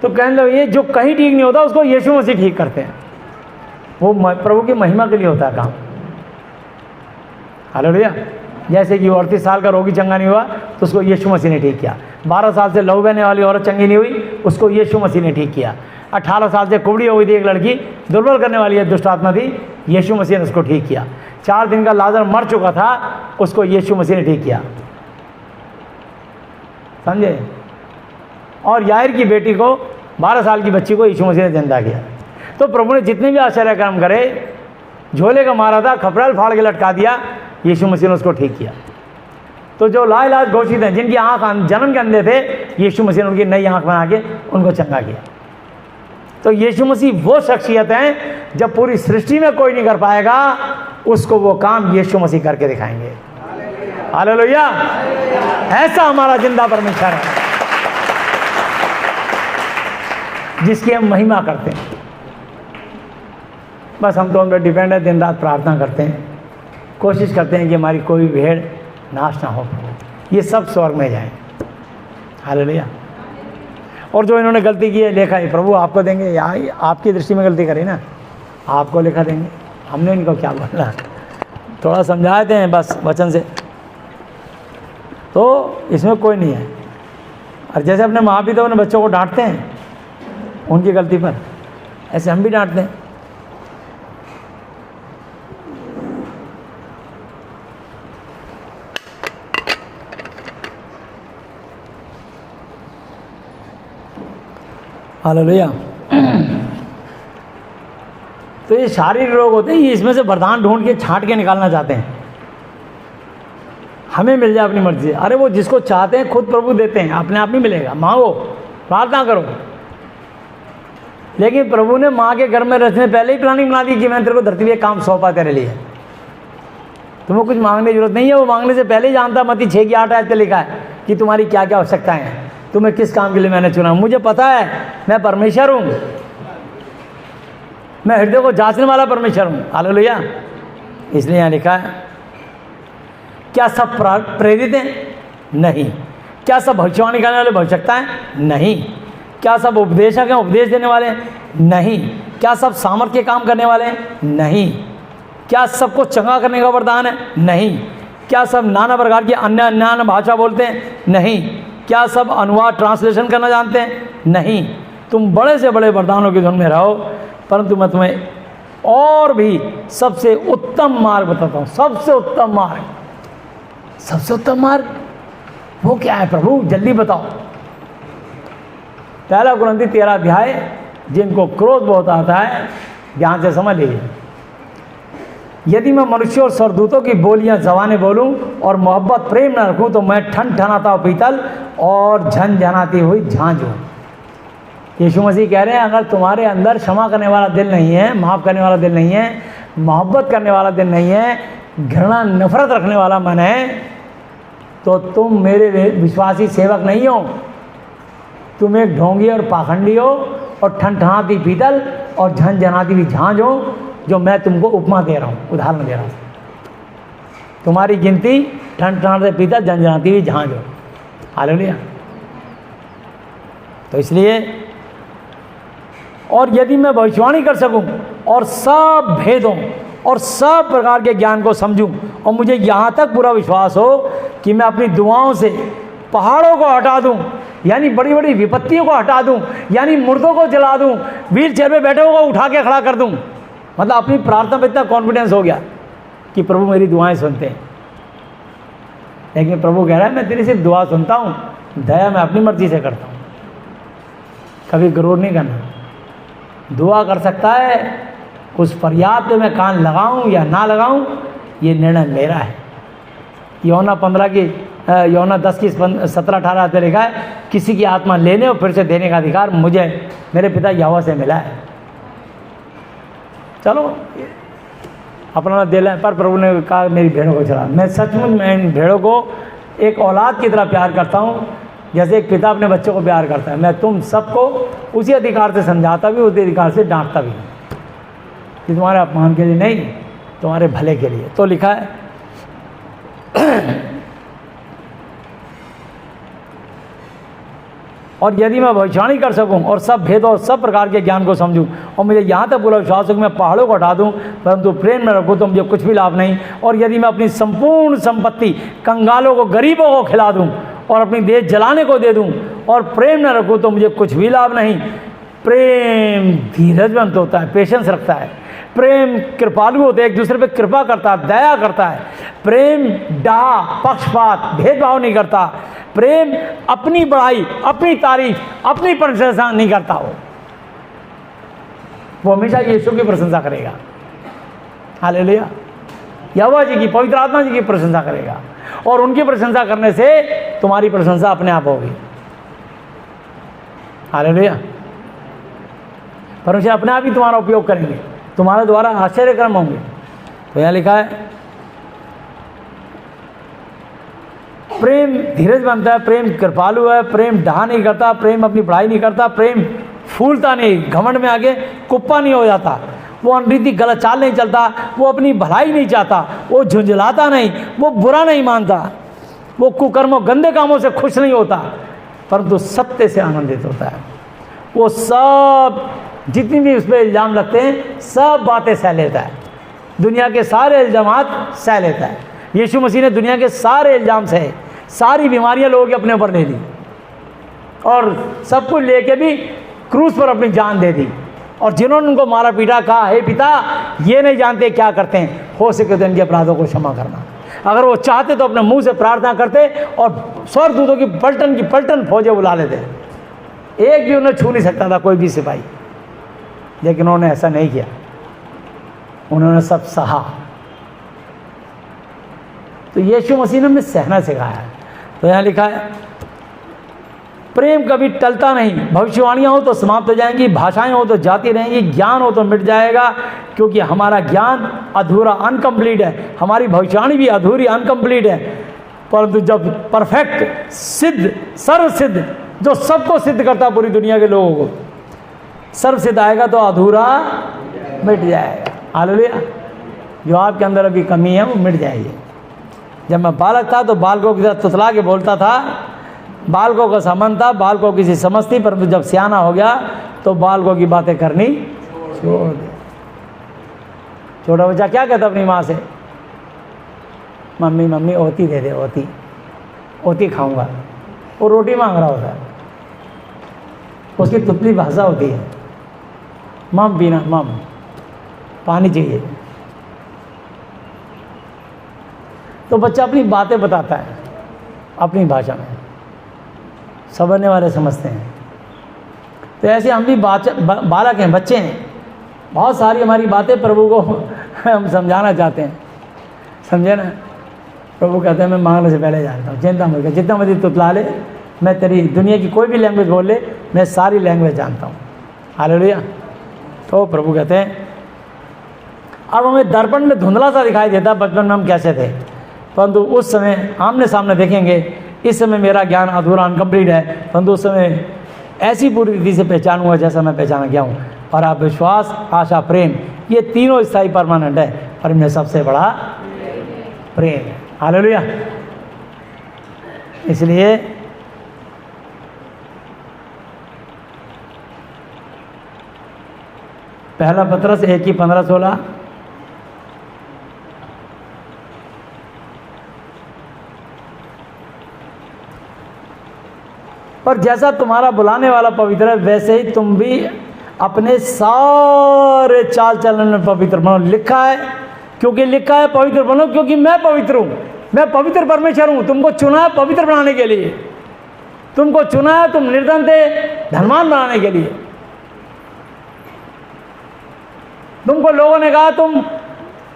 तो कहने लगे ये जो कहीं ठीक नहीं होता उसको यीशु मसीह ठीक करते हैं। वो प्रभु की महिमा के लिए होता है काम। हालेलुया। जैसे कि 38 साल का रोगी चंगा नहीं हुआ तो उसको यीशु मसीह ने ठीक किया। 12 साल से लहू बहने वाली औरत चंगी नहीं हुई, उसको यीशु मसीह ने ठीक किया। 18 साल से कुबड़ी हो गई थी एक लड़की, दुर्बल करने वाली है दुष्ट आत्मा थी, यीशु मसीह ने उसको ठीक किया। 4 दिन का लाजर मर चुका था, उसको यीशु मसीह ने ठीक किया। समझे। और यायर की बेटी को, 12 साल की बच्ची को यीशु मसीह ने जिंदा किया। तो प्रभु ने जितने भी आश्चर्य कर्म करे, झोले का मारा था, खपड़ेल फाड़ के लटका दिया, यीशु मसीह ने उसको ठीक किया। तो जो लाइलाज घोषित हैं, जिनकी आँख जन्म के अंधे थे, यीशु मसीह ने उनकी नई आँख बना के उनको चंगा किया। तो यीशु मसीह वो शख्सियत हैं जब पूरी सृष्टि में कोई नहीं कर पाएगा, उसको वो काम यीशु मसीह करके दिखाएंगे। हालेलुया। ऐसा हमारा जिंदा परमेश्वर है जिसकी हम महिमा करते हैं। बस हम तो उन पर डिपेंड है, दिन रात प्रार्थना करते हैं, कोशिश करते हैं कि हमारी कोई भेड़ नाश ना हो, ये सब स्वर्ग में जाएं। हालेलुया। और जो इन्होंने गलती की है, लेखा है प्रभु आपको देंगे, या आपकी दृष्टि में गलती करी ना, आपको लेखा देंगे। हमने इनको क्या बोला, थोड़ा समझाते हैं बस वचन से, तो इसमें कोई नहीं है। और जैसे अपने माँ पिता अपने बच्चों को डांटते हैं उनकी गलती पर, ऐसे हम भी डांटते हैं। हालेलुया। तो ये शारीरिक रोग होते हैं, ये इसमें से वरदान ढूंढ के छांट के निकालना चाहते हैं, हमें मिल जाए अपनी मर्जी से। अरे वो जिसको चाहते हैं खुद प्रभु देते हैं, अपने आप नहीं मिलेगा। मांगो, प्रार्थना करो। लेकिन प्रभु ने माँ के घर में रचने पहले ही प्लानिंग बना दी कि मैंने तेरे को धरती पे काम सौंपा तेरे लिए, तुम्हें कुछ मांगने की जरूरत नहीं है। वो मांगने से पहले ही जानता, मत्ती 6 की 8 आयत पे लिखा है कि तुम्हारी क्या क्या आवश्यकताएं हैं, तुम्हें किस काम के लिए मैंने चुना। मुझे पता है, मैं परमेश्वर हूँ, मैं हृदय को जांचने वाला परमेश्वर हूँ। हालेलुया। इसलिए यहाँ लिखा है, क्या सब प्रेरित हैं? नहीं। क्या सब भविष्यवाणी करने वाले भविष्यता हैं? नहीं। क्या सब उपदेशक हैं, उपदेश देने वाले हैं? नहीं। क्या सब सामर्थ्य के काम करने वाले हैं? नहीं। क्या सबको चंगा करने का वरदान है? नहीं। क्या सब नाना प्रकार की अन्य भाषा बोलते हैं? नहीं। क्या सब अनुवाद ट्रांसलेशन करना जानते हैं? नहीं। तुम बड़े से बड़े वरदानों की धुन में रहो, परंतु मैं तुम्हें और भी सबसे उत्तम मार्ग बताता हूँ। सबसे उत्तम मार्ग, सबसे उत्तम मार्ग वो क्या है प्रभु, जल्दी बताओ। 1 कुरिन्थी 13 अध्याय, जिनको क्रोध बहुत आता है ध्यान से समझ लीजिए। यदि मैं मनुष्य और स्वर्गदूतों की बोलियां जबानें बोलूं और मोहब्बत प्रेम न रखूं, तो मैं ठन ठनाता हुआ पीतल और झनझनाती हुई झांझ हूं। यीशु मसीह कह रहे हैं, अगर तुम्हारे अंदर क्षमा करने वाला दिल नहीं है, माफ़ करने वाला दिल नहीं है, मोहब्बत करने वाला दिल नहीं है, घृणा नफरत रखने वाला मन है, तो तुम मेरे विश्वासी सेवक नहीं हो। तुम एक ढोंगी और पाखंडी हो और ठनठनाती पीतल और झनझनाती हुई झांझ हो, जो मैं तुमको उपमा दे रहा हूँ, उदाहरण दे रहा हूँ। तुम्हारी गिनती ठनठनाते पीतल झनझनाती हुई झांझ हो। हालेलुया। तो इसलिए, और यदि मैं भविष्यवाणी कर सकूं और सब भेदों और सब प्रकार के ज्ञान को समझूं, और मुझे यहाँ तक पूरा विश्वास हो कि मैं अपनी दुआओं से पहाड़ों को हटा दूं, यानी बड़ी बड़ी विपत्तियों को हटा दूं, यानी मुर्दों को जला दूं, व्हील चेयर पे बैठे हुए को उठा के खड़ा कर दूं। मतलब अपनी प्रार्थना में इतना कॉन्फिडेंस हो गया कि प्रभु मेरी दुआएं सुनते हैं। लेकिन प्रभु कह रहा है मैं तेरी सिर्फ दुआ सुनता हूँ, दया मैं अपनी मर्जी से करता हूँ। कभी गरूर नहीं करना। दुआ कर सकता है, उस फरियाद पे मैं कान लगाऊं या ना लगाऊं, ये निर्णय मेरा है। यूहन्ना 10 की 17-18 पे लिखा है, किसी की आत्मा लेने और फिर से देने का अधिकार मुझे मेरे पिता यहोवा से मिला है। चलो अपना दे लें, पर प्रभु ने कहा मेरी भेड़ों को चला। मैं सचमुच मैं इन भेड़ों को एक औलाद की तरह प्यार करता हूँ, जैसे एक पिता अपने बच्चों को प्यार करता है। मैं तुम सबको उसी अधिकार से समझाता भी, उसी अधिकार से डांटता भी, कि तुम्हारे अपमान के लिए नहीं, तुम्हारे भले के लिए। तो लिखा है और यदि मैं भविष्यवाणी कर सकूं और सब भेद और सब प्रकार के ज्ञान को समझूं, और मुझे यहाँ तक पूरा विश्वास हो कि मैं पहाड़ों को हटा दूं, परंतु प्रेम में रखूं तो मुझे कुछ भी लाभ नहीं। और यदि मैं अपनी संपूर्ण संपत्ति कंगालों को, गरीबों को खिला दूं और अपनी देश जलाने को दे दूं, और प्रेम न रखूं तो मुझे कुछ भी लाभ नहीं। प्रेम धीरजवंत होता है, पेशेंस रखता है। प्रेम कृपालु होता है, एक दूसरे पे कृपा करता है, दया करता है। प्रेम डाह, पक्षपात, भेदभाव नहीं करता। प्रेम अपनी बड़ाई, अपनी तारीफ, अपनी प्रशंसा नहीं करता। वो हमेशा यीशु की प्रशंसा करेगा। हालेलुया। यहोवा जी की, पवित्र आत्मा जी की प्रशंसा करेगा, और उनकी प्रशंसा करने से तुम्हारी प्रशंसा अपने आप होगी। हालेलुया। परमेश्वर अपने आप ही तुम्हारा उपयोग करेंगे, तुम्हारे द्वारा आश्चर्यकर्म होंगे। तो यहाँ लिखा है प्रेम धीरज बनता है, प्रेम कृपालु है, प्रेम डाह नहीं करता, प्रेम अपनी बड़ाई नहीं करता, प्रेम फूलता नहीं, घमंड में आगे कुप्पा नहीं हो जाता, वो अनरीति गलत चाल नहीं चलता, वो अपनी भलाई नहीं चाहता, वो झुंझलाता नहीं, वो बुरा नहीं मानता, वो कुकर्मों गंदे कामों से खुश नहीं होता, परंतु सत्य से आनंदित होता है। वो सब जितनी भी उस पर इल्ज़ाम लगते हैं सब बातें सह लेता है, दुनिया के सारे इल्ज़ामात सह लेता है। यीशु मसीह ने दुनिया के सारे इल्ज़ाम सहे, सारी बीमारियां लोगों के अपने ऊपर ले ली, और सब कुछ लेके भी क्रूस पर अपनी जान दे दी। और जिन्होंने उनको मारा पीटा, कहा हे पिता ये नहीं जानते क्या करते हैं, हो सके तो इनके अपराधों को क्षमा करना। अगर वो चाहते तो अपने मुंह से प्रार्थना करते और स्वर्गदूतों की पलटन फौजें बुला लेते, एक भी उन्हें छू नहीं सकता था कोई भी सिपाही, लेकिन उन्होंने ऐसा नहीं किया। उन्होंने सब सहा। तो यीशु मसीह ने हमें सहना सिखाया है। तो यहाँ लिखा है प्रेम कभी टलता नहीं। भविष्यवाणियाँ हो तो समाप्त हो जाएंगी, भाषाएं हो तो जाती रहेंगी, ज्ञान हो तो मिट जाएगा, क्योंकि हमारा ज्ञान अधूरा अनकम्प्लीट है, हमारी भविष्यवाणी भी अधूरी अनकम्प्लीट है। परंतु जब परफेक्ट सिद्ध, सर्व सिद्ध, जो सबको सिद्ध करता पूरी दुनिया के लोगों को, सर्व सिद्ध आएगा तो अधूरा मिट जाएगा। हालेलुया। जो आपके अंदर अभी कमी है वो मिट जाएगी। जब मैं बालक था तो बालकों की तरह तुतला के बोलता था, बालकों का संबंध था, बालकों की सी समझ थी, परंतु जब सियाना हो गया तो बालकों की बातें करनी छोड़ दे। छोटा बच्चा क्या कहता अपनी माँ से, मम्मी मम्मी ओती दे दे, ओती ओती खाऊंगा। वो रोटी मांग रहा होता है, उसकी तुतली भाषा होती है मम पीना, मम पानी चाहिए। तो बच्चा अपनी बातें बताता है अपनी भाषा में, समझने वाले समझते हैं। तो ऐसे हम भी बालक हैं, बच्चे हैं, बहुत सारी हमारी बातें प्रभु को हम समझाना चाहते हैं, समझे ना। प्रभु कहते हैं मैं मांगने से पहले जानता हूँ, चिंता मत कर, जितना मर्जी तुतला ले, मैं तेरी दुनिया की कोई भी लैंग्वेज बोल ले, मैं सारी लैंग्वेज जानता हूँ। हालेलुया। तो प्रभु कहते हैं अब हमें दर्पण में धुंधला सा दिखाई देता, बचपन में हम कैसे थे, परंतु उस समय आमने सामने देखेंगे। इस समय मेरा ज्ञान अधूरा अनकम्प्लीट है, परंतु उस समय ऐसी पूरी रीति से पहचानूंगा जैसा मैं पहचाना गया हूँ। और आप विश्वास, आशा, प्रेम, ये तीनों स्थायी परमानेंट है, पर इनमें सबसे बड़ा प्रेम है। हालेलुया। इसलिए पहला पत्रस 1:15-16 और जैसा तुम्हारा बुलाने वाला पवित्र है वैसे ही तुम भी अपने सारे चाल चलन में पवित्र बनो। लिखा है, क्योंकि लिखा है पवित्र बनो क्योंकि मैं पवित्र हूँ, मैं पवित्र परमेश्वर हूँ। तुमको चुना है पवित्र बनाने के लिए, तुमको चुना है, तुम निर्धन थे धनवान बनाने के लिए। तुमको लोगों ने कहा तुम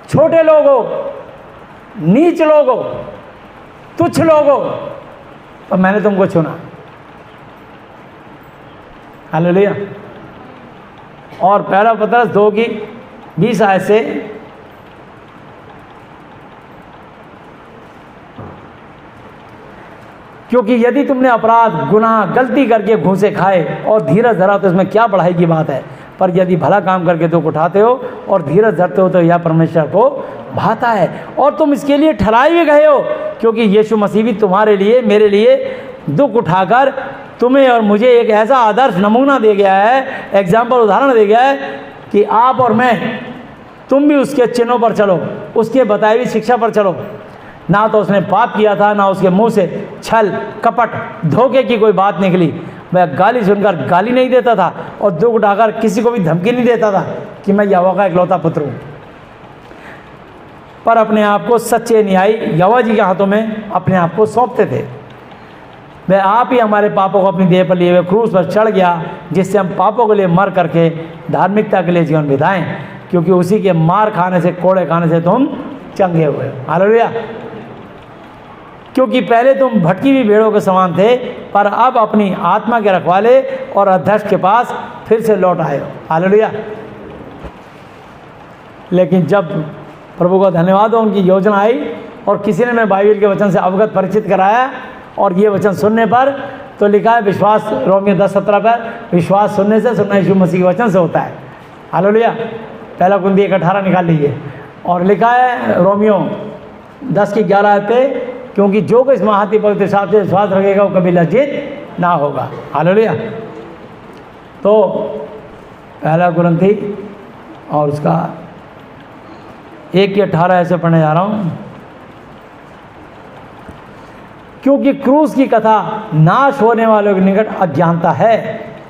छोटे लोग हो, नीच लोग हो, तुच्छ लोग हो, तो मैंने तुमको चुना। हालेलुया। और पहला पत्रस 2:20 आयत से क्योंकि यदि तुमने अपराध गुनाह गलती करके घूसे खाए और धीरज धरा तो इसमें क्या बढ़ाई की बात है, पर यदि भला काम करके दुख उठाते हो और धीरज धरते हो तो यह परमेश्वर को भाता है। और तुम इसके लिए ठहराए भी गए हो, क्योंकि यीशु मसीह भी तुम्हारे लिए मेरे लिए दुख उठाकर तुम्हें और मुझे एक ऐसा आदर्श नमूना दे गया है, एग्जाम्पल उदाहरण दे गया है कि आप और मैं, तुम भी उसके चिन्हों पर चलो, उसके बताई हुई शिक्षा पर चलो। ना तो उसने पाप किया था, ना उसके मुंह से छल कपट धोखे की कोई बात निकली। वह गाली सुनकर गाली नहीं देता था और दुख उठाकर किसी को भी धमकी नहीं देता था कि मैं यहोवा का इकलौता पुत्र हूँ, पर अपने आप को सच्चे न्यायी यहोवा जी के हाथों में अपने आप को सौंपते थे। वह आप ही हमारे पापों को अपनी देह पर लिए हुए क्रूस पर चढ़ गया, जिससे हम पापों के लिए मर करके धार्मिकता के लिए जीवन बिताएं, क्योंकि उसी के मार खाने से, कोड़े खाने से तुम चंगे हुए। हालेलुया। क्योंकि पहले तुम भटकी हुई भेड़ों के समान थे, पर अब अपनी आत्मा के रखवाले और अध्यक्ष के पास फिर से लौट आए हो। हालेलुया। लेकिन जब प्रभु का धन्यवाद हो, उनकी योजना आई और किसी ने मैं बाइबल के वचन से अवगत परिचित कराया, और ये वचन सुनने पर तो लिखा है विश्वास, रोमियो 10:17 पर, विश्वास सुनने से, सुनना यीशु मसीह के वचन से होता है। हालेलुया। पहला कुरिन्थियों 1:18 निकाल लीजिए। और लिखा है रोमियो 10:11 पे, क्योंकि जो कोई इस महाति पवित्र शास्त्र से विश्वास रखेगा वो कभी लज्जित ना होगा। हालेलुया। तो पहला कुरिन्थी और उसका 1:18 ऐसे पढ़ने जा रहा हूँ। क्योंकि क्रूस की कथा नाश होने वालों के निकट अज्ञानता है,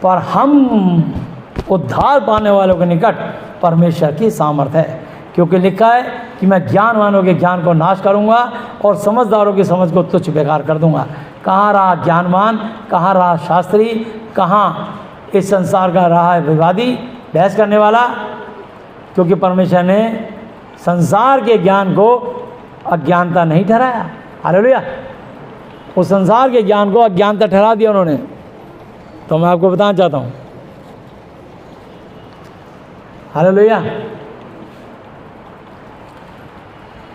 पर हम उद्धार पाने वालों के निकट परमेश्वर की सामर्थ है। क्योंकि लिखा है कि मैं ज्ञानवानों के ज्ञान को नाश करूंगा और समझदारों की समझ को तुच्छ बेकार कर दूंगा। कहाँ रहा ज्ञानवान, कहाँ रहा शास्त्री, कहाँ इस संसार का रहा है विवादी, बहस करने वाला? क्योंकि परमेश्वर ने संसार के ज्ञान को अज्ञानता नहीं ठहराया। हालेलुया। उस संसार के ज्ञान को अज्ञानता ठहरा दिया उन्होंने। तो मैं आपको बताना चाहता हूँ, हालेलुया।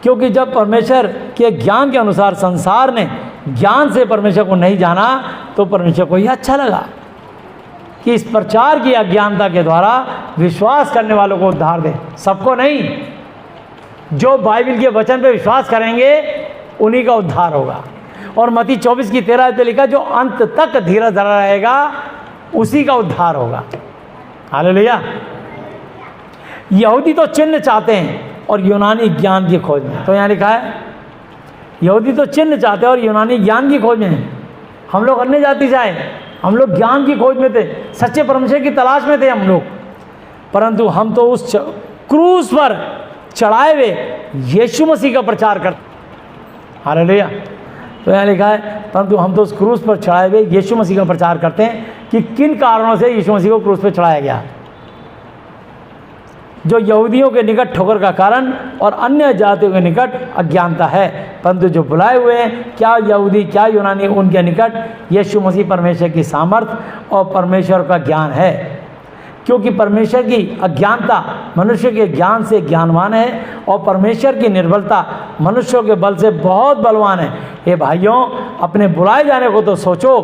क्योंकि जब परमेश्वर के ज्ञान के अनुसार संसार ने ज्ञान से परमेश्वर को नहीं जाना, तो परमेश्वर को यह अच्छा लगा कि इस प्रचार की अज्ञानता के द्वारा विश्वास करने वालों को उद्धार दे। सबको नहीं, जो बाइबल के वचन पे विश्वास करेंगे उन्हीं का उद्धार होगा। और मत्ती 24:13 पे लिखा, जो अंत तक धीरज धरा रहेगा उसी का उद्धार होगा। हालेलुया। यहूदी तो चिन्ह चाहते हैं और यूनानी ज्ञान की खोज में। तो यहाँ लिखा है यहूदी तो चिन्ह चाहते हैं और यूनानी ज्ञान की खोज में है। हम लोग अन्य जाति से आए, हम लोग ज्ञान की खोज में थे, सच्चे परमेश्वर की तलाश में थे हम लोग। परंतु हम तो उस क्रूस पर चढ़ाए हुए यीशु मसीह का प्रचार करते। हालेलुया। तो यहाँ लिखा है, परंतु हम तो उस क्रूस पर चढ़ाए हुए यीशु मसीह का प्रचार करते हैं कि किन कारणों से यीशु मसीह को क्रूस पर चढ़ाया गया, जो यहूदियों के निकट ठोकर का कारण और अन्य जातियों के निकट अज्ञानता है, परंतु जो बुलाए हुए हैं, क्या यहूदी क्या यूनानी, उनके निकट यीशु मसीह परमेश्वर की सामर्थ और परमेश्वर का ज्ञान है। क्योंकि परमेश्वर की अज्ञानता मनुष्य के ज्ञान से ज्ञानवान है और परमेश्वर की निर्बलता मनुष्यों के बल से बहुत बलवान है। हे भाइयों, अपने बुलाए जाने को तो सोचो।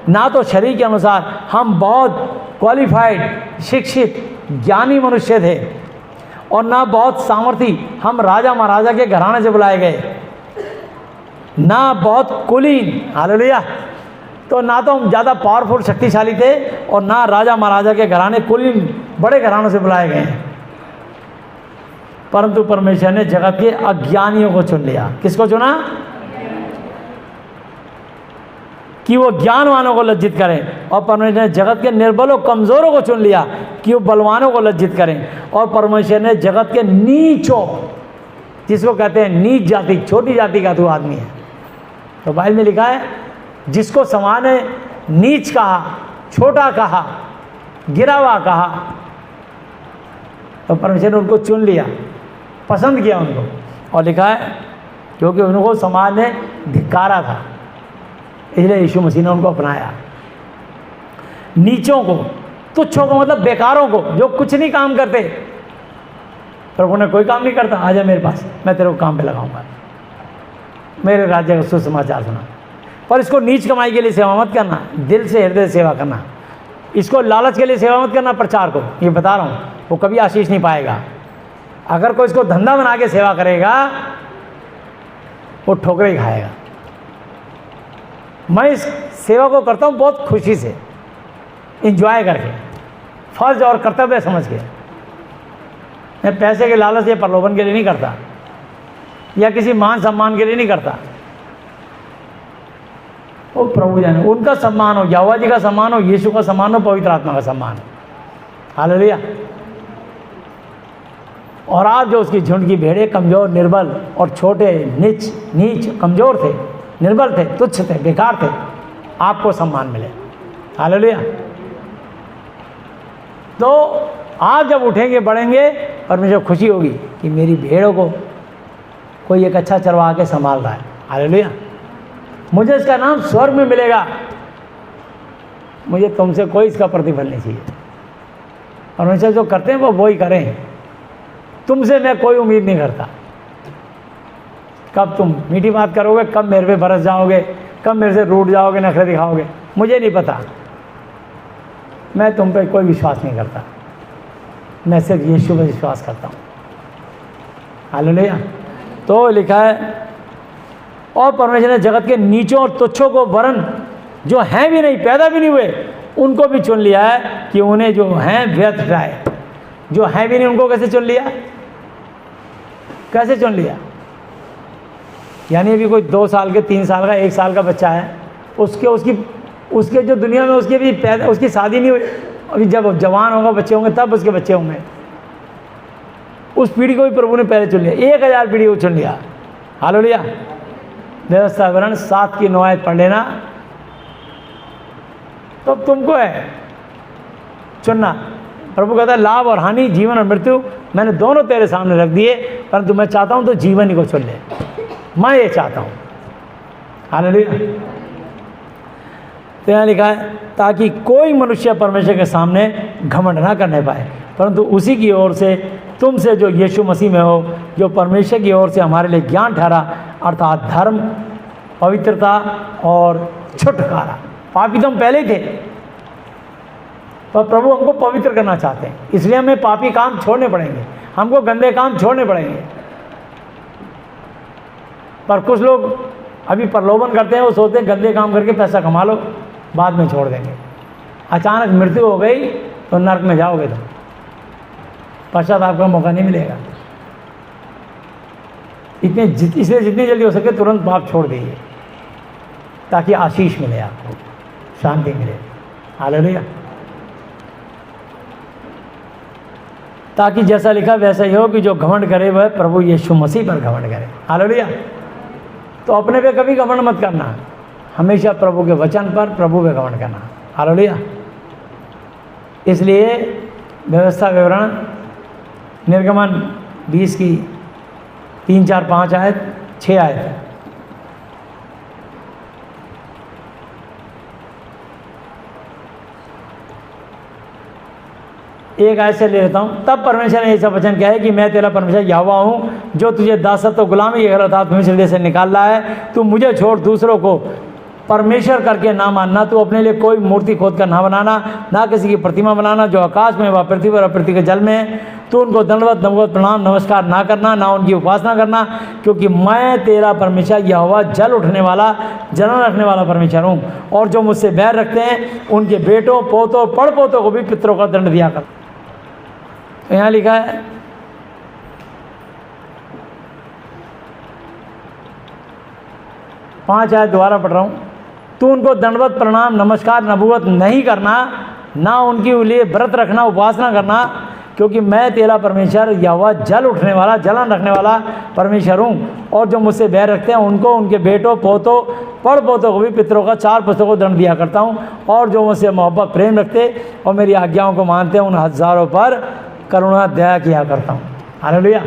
ना तो शरीर के अनुसार हम बहुत क्वालिफाइड, शिक्षित, ज्ञानी मनुष्य थे, और ना बहुत सामर्थी, हम राजा महाराजा के घराने से बुलाए गए, ना बहुत कुलीन। हालेलुया। तो ना तो हम ज़्यादा पावरफुल शक्तिशाली थे और ना राजा महाराजा के घराने कुलीन बड़े घरानों से बुलाए गए, परंतु परमेश्वर ने जगत के अज्ञानियों को चुन लिया। किसको चुना? कि वो ज्ञानवानों को लज्जित करें, और परमेश्वर ने जगत के निर्बलों कमज़ोरों को चुन लिया कि वो बलवानों को लज्जित करें। और परमेश्वर ने जगत के नीचों, जिसको कहते हैं नीच जाति, छोटी जाति का तो आदमी है, तो बाइबल में लिखा है जिसको समाज ने नीच कहा, छोटा कहा, गिरा हुआ कहा, तो परमेश्वर ने उनको चुन लिया, पसंद किया उनको। और लिखा है क्योंकि उनको समाज ने धिक्कारा था, इसलिए यीशु मसीह ने उनको अपनाया। नीचों को, तुच्छों को, मतलब बेकारों को, जो कुछ नहीं काम करते, प्रभु ने कोई काम नहीं करता, आजा मेरे पास, मैं तेरे को काम पे लगाऊंगा, मेरे राज्य का सुसमाचार सुना। पर इसको नीच कमाई के लिए सेवा मत करना, दिल से हृदय से सेवा करना। इसको लालच के लिए सेवा मत करना, प्रचार को, ये बता रहा हूँ, वो कभी आशीष नहीं पाएगा। अगर कोई इसको धंधा बना के सेवा करेगा, वो ठोकरे ही खाएगा। मैं इस सेवा को करता हूँ बहुत खुशी से, इंजॉय करके, फर्ज और कर्तव्य समझ के। मैं पैसे के लालच या प्रलोभन के लिए नहीं करता, या किसी मान सम्मान के लिए नहीं करता। वो प्रभु जाने, उनका सम्मान हो, यहोवा जी का सम्मान हो, यीशु का सम्मान हो, पवित्र आत्मा का सम्मान हो। हालेलुया। और आप जो उसकी झुंड की भेड़े, कमज़ोर, निर्बल और छोटे, नीच, कमज़ोर थे, निर्बल थे, तुच्छ थे, बेकार थे, आपको सम्मान मिले। हालेलुया। तो आप जब उठेंगे, बढ़ेंगे, परमेश्वर खुशी होगी कि मेरी भेड़ों को कोई एक अच्छा चरवा के संभाल रहा है। हालेलुया। मुझे इसका नाम स्वर्ग में मिलेगा, मुझे तुमसे कोई इसका प्रतिफल नहीं चाहिए। परमेश्वर जो करते हैं वो वही करें, तुमसे मैं कोई उम्मीद नहीं करता। कब तुम मीठी बात करोगे, कब मेरे पे बरस जाओगे, कब मेरे से रूठ जाओगे, नखरे दिखाओगे, मुझे नहीं पता। मैं तुम पे कोई विश्वास नहीं करता, मैं सिर्फ यीशु पे विश्वास करता हूँ। हालेलुया। तो लिखा है, और परमेश्वर ने जगत के नीचों और तुच्छों को, वरन जो हैं भी नहीं, पैदा भी नहीं हुए, उनको भी चुन लिया है कि उन्हें जो हैं व्यर्थ ठहराए। जो हैं भी नहीं, उनको कैसे चुन लिया? कैसे चुन लिया? यानी अभी कोई 2 साल के, 3 साल का, 1 साल का बच्चा है, उसके जो दुनिया में उसके भी पैदा, उसकी शादी नहीं हुई, अभी जब जवान होगा, बच्चे होंगे, तब उसके बच्चे होंगे। उस पीढ़ी को भी प्रभु ने पहले चुन लिया, 1000 पीढ़ी को चुन लिया। हालेलुया। व्यवस्था विवरण 7 की 9 आयत पढ़ लेना, तो तुमको है चुनना। प्रभु कहता है लाभ और हानि, जीवन और मृत्यु मैंने दोनों तेरे सामने रख दिए, परंतु मैं चाहता हूं तो जीवन ही को चुन ले, मैं ये चाहता हूं। हालेलुया। तो यहाँ लिखा है, ताकि कोई मनुष्य परमेश्वर के सामने घमंड ना करने पाए, परंतु उसी की ओर से, तुमसे जो यीशु मसीह में हो, जो परमेश्वर की ओर से हमारे लिए ज्ञान ठहरा, अर्थात धर्म, पवित्रता और छुटकारा। पापी तो हम पहले ही थे, पर प्रभु हमको पवित्र करना चाहते हैं, इसलिए हमें पापी काम छोड़ने पड़ेंगे, हमको गंदे काम छोड़ने पड़ेंगे। पर कुछ लोग अभी प्रलोभन करते हैं, वो सोचते हैं गंदे काम करके पैसा कमा लो, बाद में छोड़ देंगे। अचानक मृत्यु हो गई तो नरक में जाओगे, तो पश्चाताप का मौका नहीं मिलेगा। इसलिए जितनी जल्दी हो सके तुरंत पाप छोड़ दीजिए, ताकि आशीष मिले, आपको शांति मिले। हालेलुया। ताकि जैसा लिखा वैसा ही हो कि जो घमंड करे वह प्रभु यीशु मसीह पर घमंड करे। हालेलुया। तो अपने पे कभी घमंड मत करना, हमेशा प्रभु के वचन पर, प्रभु पे घमंड करना। हालेलुया। इसलिए व्यवस्था विवरण निर्गमन 20 की 3, 4, 5 आयत, 6 आयत। एक आयत से ले लेता हूँ। तब परमेश्वर ने ऐसा वचन किया है कि मैं तेरा परमेश्वर यहोवा हूँ, जो तुझे दासत्व गुलामी के अर्थात मिस्र देश से निकाल रहा है। तू मुझे छोड़ दूसरों को परमेश्वर करके ना मानना, तू अपने लिए कोई मूर्ति खोद कर ना बनाना, ना किसी की प्रतिमा बनाना जो आकाश में व पृथ्वी पर और पृथ्वी के जल में है। तू उनको दंडवत, नमवत, प्रणाम, नमस्कार ना करना, ना उनकी उपासना करना, क्योंकि मैं तेरा परमेश्वर यहोवा जल उठने वाला, जलन रखने वाला परमेश्वर हूँ। और जो मुझसे बैर रखते हैं उनके बेटों, पोतों, पड़पोतों को भी पितरों का दंड दिया कर। तो यहाँ लिखा है, पाँच आयत दोबारा पढ़ रहा हूँ। तू उनको दंडवत प्रणाम नमस्कार नबूवत नहीं करना, ना उनके लिए व्रत रखना उपासना करना, क्योंकि मैं तेरा परमेश्वर यहोवा जल उठने वाला जलन रखने वाला परमेश्वर हूँ। और जो मुझसे बैर रखते हैं उनको उनके बेटों पोतों पड़ पोतों को भी पितरों का 4 पुस्तकों को दंड दिया करता हूँ। और जो मुझसे मोहब्बत प्रेम रखते और मेरी आज्ञाओं को मानते हैं उन हज़ारों पर करुणा दया किया करता हूँ। हालेलुया।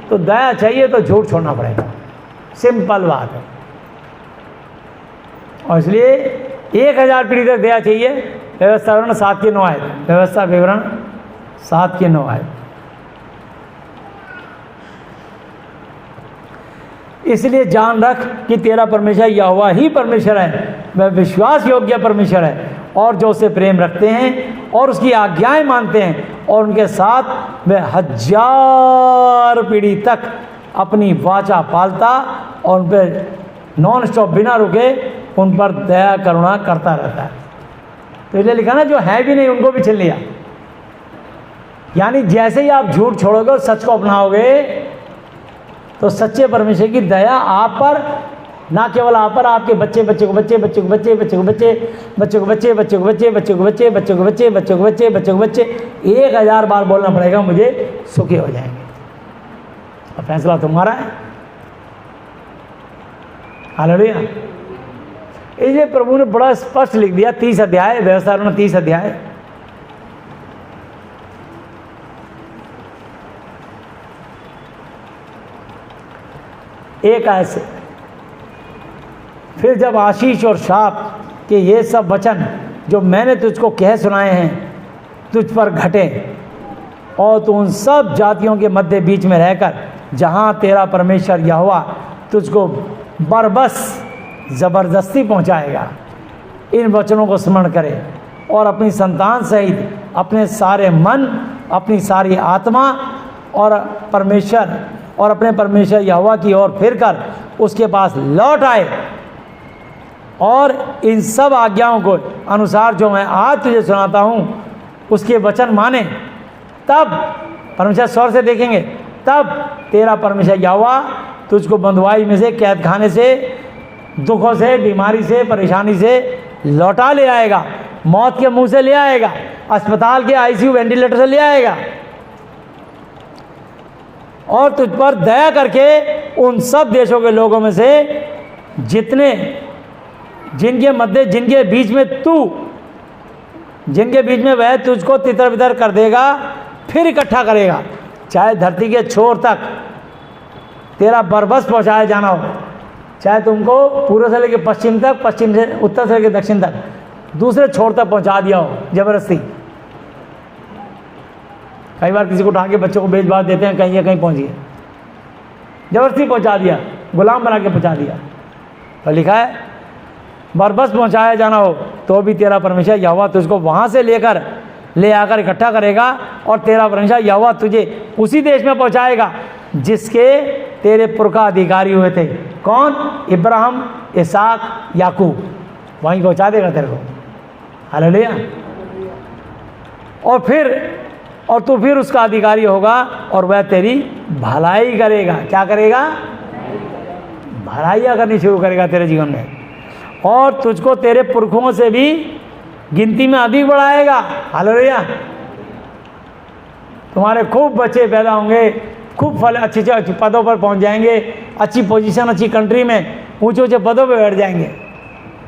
तो दया चाहिए तो झूठ छोड़ना पड़ेगा, सिंपल बात है। और इसलिए 1000 पीढ़ी तक दया चाहिए। व्यवस्था विवरण 7 की 9 आयत, व्यवस्था विवरण 7 की 9 आयत। इसलिए जान रख कि तेरा परमेश्वर यहोवा ही परमेश्वर है, वह विश्वास योग्य परमेश्वर है। और जो उसे प्रेम रखते हैं और उसकी आज्ञाएं मानते हैं और उनके साथ वह 1000 पीढ़ी तक अपनी वाचा पालता और उन पर नॉन स्टॉप बिना रुके उन पर दया करुणा करता रहता है। तो इसलिए लिखा ना, जो है भी नहीं उनको भी छीन लिया। यानी जैसे ही आप झूठ छोड़ोगे और सच को अपनाओगे तो सच्चे परमेश्वर की दया आप पर, ना केवल आप पर, आपके बच्चे बच्चे को बच्चे बच्चे को बच्चे बच्चे को बच्चे बच्चे को बच्चे बच्चे को बच्चे बच्चे को बच्चे बच्चे को बच्चे बच्चे को बच्चे बच्चे को बच्चे 1000 बार बोलना पड़ेगा, मुझे सुखी हो जाएंगे। और फैसला तुम्हारा है। हालेलुया। इसलिए प्रभु ने बड़ा स्पष्ट लिख दिया, 30 अध्याय व्यवस्था विवरण 30 अध्याय। एक आयत से, फिर जब आशीष और शाप के ये सब वचन जो मैंने तुझको कह सुनाए हैं तुझ पर घटे और तू उन सब जातियों के मध्य बीच में रहकर जहाँ तेरा परमेश्वर यहोवा तुझको बरबस ज़बरदस्ती पहुँचाएगा, इन वचनों को स्मरण करे और अपनी संतान सहित अपने सारे मन, अपनी सारी आत्मा और अपने परमेश्वर यहोवा की ओर फिरकर उसके पास लौट आए और इन सब आज्ञाओं को अनुसार जो मैं आज तुझे सुनाता हूँ उसके वचन माने, तब परमेश्वर स्वर से देखेंगे, तब तेरा परमेश्वर यहोवा तुझको बंधुआई में से, कैद खाने से, दुखों से, बीमारी से, परेशानी से लौटा ले आएगा, मौत के मुंह से ले आएगा, अस्पताल के आईसीयू वेंटिलेटर से ले आएगा और तुझ पर दया करके उन सब देशों के लोगों में से जिनके बीच में वह तुझको तितर बितर कर देगा, फिर इकट्ठा करेगा, चाहे धरती के छोर तक तेरा बरबस पहुंचाया जाना हो, चाहे तुमको पूर्व से लेकर पश्चिम तक, पश्चिम से उत्तर से लेकर दक्षिण तक, दूसरे छोर तक पहुंचा दिया हो जबरदस्ती। कई बार किसी को उठा के बच्चों को बेच बाज देते हैं, कहीं या कहीं पहुंच गए, जबरदस्ती पहुंचा दिया, गुलाम बना के पहुंचा दिया। तो लिखा है बरबस पहुंचाया जाना हो तो भी तेरा परमेश्वर यहोवा तुझको वहां से ले आकर इकट्ठा करेगा और तेरा परमेश्वर यहोवा तुझे उसी देश में पहुंचाएगा जिसके तेरे पुरखा अधिकारी हुए थे। कौन? इब्राहिम, इसहाक, याकूब, वहीं पहुंचा देगा तेरे को। हालेलुया। और तू फिर उसका अधिकारी होगा और वह तेरी भलाई करेगा। क्या करेगा? भलाइयाँ करनी शुरू करेगा तेरे जीवन में और तुझको तेरे पुरखों से भी गिनती में अधिक बढ़ाएगा। हालेलुया। तुम्हारे खूब बच्चे पैदा होंगे, खूब फल अच्छे पदों पर पहुंच जाएंगे, अच्छी पोजीशन, अच्छी कंट्री में ऊंचे ऊंचे पदों पर बैठ जाएंगे,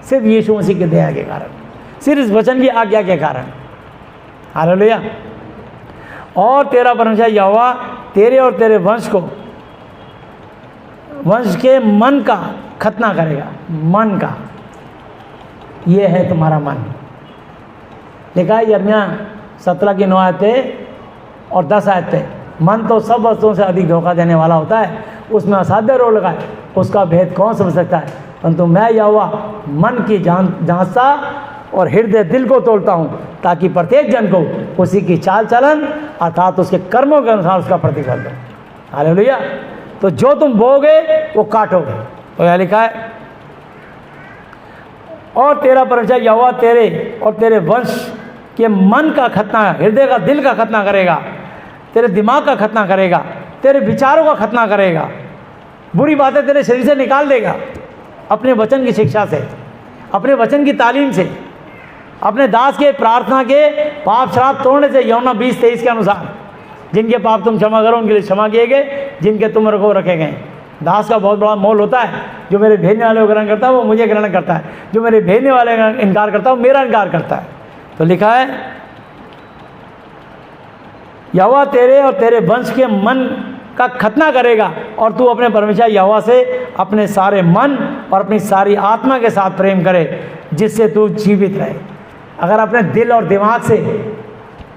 सिर्फ यीशु मसीह की दया के कारण, सिर्फ इस वचन की आज्ञा के कारण। हालेलुया। और तेरा परमेश्वर यहोवा तेरे और तेरे वंश के मन का खतना करेगा। मन का, ये है तुम्हारा मन। लिखा है यिर्मयाह 17 की 9 आयत और 10 आयत पे, मन तो सब वस्तुओं से अधिक धोखा देने वाला होता है, उसमें असाध्य रोग लगा है, उसका भेद कौन समझ सकता है। परंतु मैं यहोवा मन की जांचता और हृदय दिल को तोड़ता हूँ, ताकि प्रत्येक जन को उसी की चाल चलन अर्थात उसके कर्मों के अनुसार उसका प्रतिफल दो। हालेलुया। तो जो तुम बोगे वो काटोगे। तो यह लिखा है और तेरा परमेश्वर यहोवा तेरे और तेरे वंश के मन का खतना, हृदय का, दिल का खतना करेगा, तेरे दिमाग का खतना करेगा, तेरे विचारों का खतना करेगा, बुरी बातें तेरे शरीर से निकाल देगा अपने वचन की शिक्षा से अपने वचन की तालीम से, अपने दास के प्रार्थना के पाप श्राप तोड़ने से। यूहन्ना 20:23 के अनुसार, जिनके पाप तुम क्षमा करो उनके लिए क्षमा किए गए, जिनके तुम रखे गए। दास का बहुत बड़ा मोल होता है। जो मेरे भेजने वाले को ग्रहण करता है वो मुझे ग्रहण करता है, जो मेरे भेजने वाले का इनकार करता है वो मेरा इनकार करता है। तो लिखा है, यहोवा तेरे और तेरे वंश के मन का खतना करेगा और तू अपने परमेश्वर यहोवा से अपने सारे मन और अपनी सारी आत्मा के साथ प्रेम करे, जिससे तू जीवित रहे। अगर अपने दिल और दिमाग से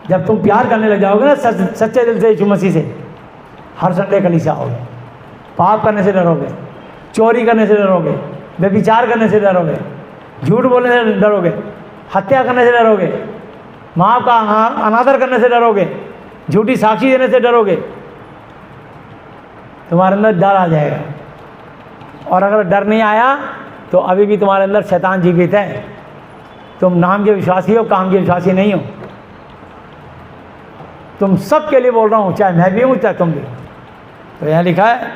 जब तुम प्यार करने लग जाओगे ना, सच्चे दिल से यीशु मसीह से, हर संडे कलीसिया आओगे। पाप करने से डरोगे, चोरी करने से डरोगे, व्यभिचार करने से डरोगे, झूठ बोलने से डरोगे, हत्या करने से डरोगे, माँ का अनादर करने से डरोगे, झूठी साक्षी देने से डरोगे, तुम्हारे अंदर डर आ जाएगा। और अगर डर नहीं आया तो अभी भी तुम्हारे अंदर शैतान जीवित है। तुम नाम के विश्वासी हो, काम के विश्वासी नहीं हो। तुम सब के लिए बोल रहा हूँ, चाहे मैं भी हूँ चाहे तुम भी। तो यहाँ लिखा है,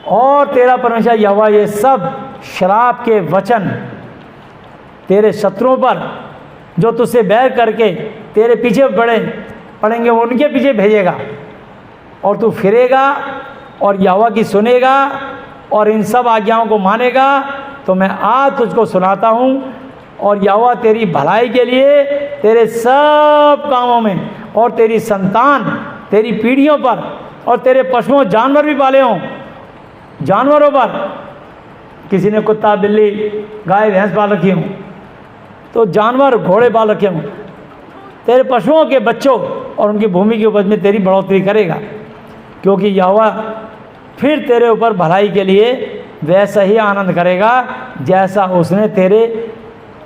और तेरा परमेश्वर यहोवा ये सब श्राप के वचन तेरे शत्रुओं पर जो तुझसे बैर करके तेरे पीछे पड़ेंगे उनके पीछे भेजेगा, और तू फिरेगा और यहोवा की सुनेगा और इन सब आज्ञाओं को मानेगा। तो मैं आज तुझको सुनाता हूँ, और यहोवा तेरी भलाई के लिए तेरे सब कामों में और तेरी संतान, तेरी पीढ़ियों पर और तेरे पशुओं जानवर भी पाले हों, जानवरों पर। किसी ने कुत्ता, बिल्ली, गाय, भैंस पाल रखी हों, तो जानवर, घोड़े पाल रखे हों, तेरे पशुओं के बच्चों और उनकी भूमि की उपज में तेरी बढ़ोतरी करेगा, क्योंकि यहोवा फिर तेरे ऊपर भलाई के लिए वैसा ही आनंद करेगा जैसा उसने तेरे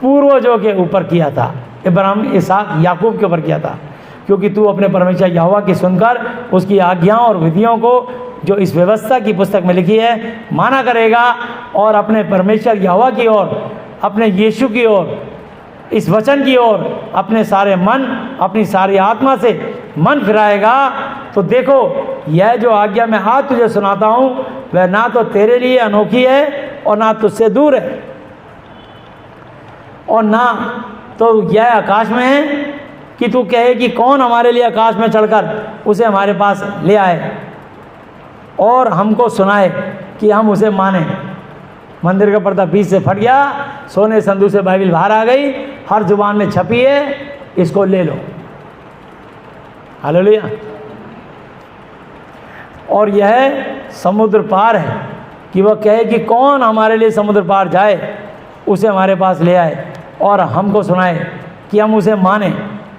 पूर्वजों के ऊपर किया था, इब्राहिम, इसहाक, याकूब के ऊपर किया था। क्योंकि तू अपने परमेश्वर यहोवा की सुनकर उसकी आज्ञाओं और विधियों को जो इस व्यवस्था की पुस्तक में लिखी है माना करेगा, और अपने परमेश्वर यहोवा की ओर, अपने यीशु की ओर, इस वचन की ओर अपने सारे मन, अपनी सारी आत्मा से मन फिराएगा। तो देखो, यह जो आज्ञा मैं आज तुझे सुनाता हूँ वह ना तो तेरे लिए अनोखी है और ना तुझसे दूर है, और ना तो यह आकाश में है कि तू कहे कि कौन हमारे लिए आकाश में चढ़कर उसे हमारे पास ले आए और हमको सुनाए कि हम उसे माने। मंदिर का पर्दा बीच से फट गया, सोने संदूक से बाइबिल बाहर आ गई, हर जुबान में छपी है, इसको ले लो। हालेलुया। और यह समुद्र पार है कि वह कहे कि कौन हमारे लिए समुद्र पार जाए, उसे हमारे पास ले आए और हमको सुनाए कि हम उसे माने।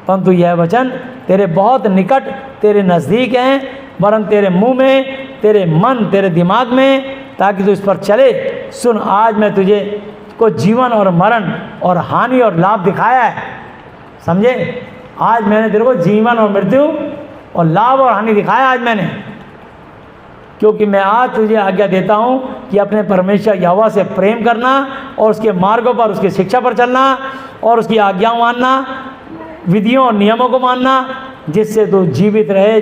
परंतु यह वचन तेरे बहुत निकट, तेरे नज़दीक हैं, वरन तेरे मुंह में, तेरे मन, तेरे दिमाग में, ताकि तू इस पर चले। सुन, आज मैं तुझे को जीवन और मरण और हानि और लाभ दिखाया है। समझे? आज मैंने तेरे को जीवन और मृत्यु और लाभ और हानि दिखाया आज मैंने, क्योंकि मैं आज तुझे आज्ञा देता हूँ कि अपने परमेश्वर यहोवा से प्रेम करना और उसके मार्गों पर, उसकी शिक्षा पर चलना और उसकी आज्ञा मानना, विधियों और नियमों को मानना, जिससे तू जीवित रहे,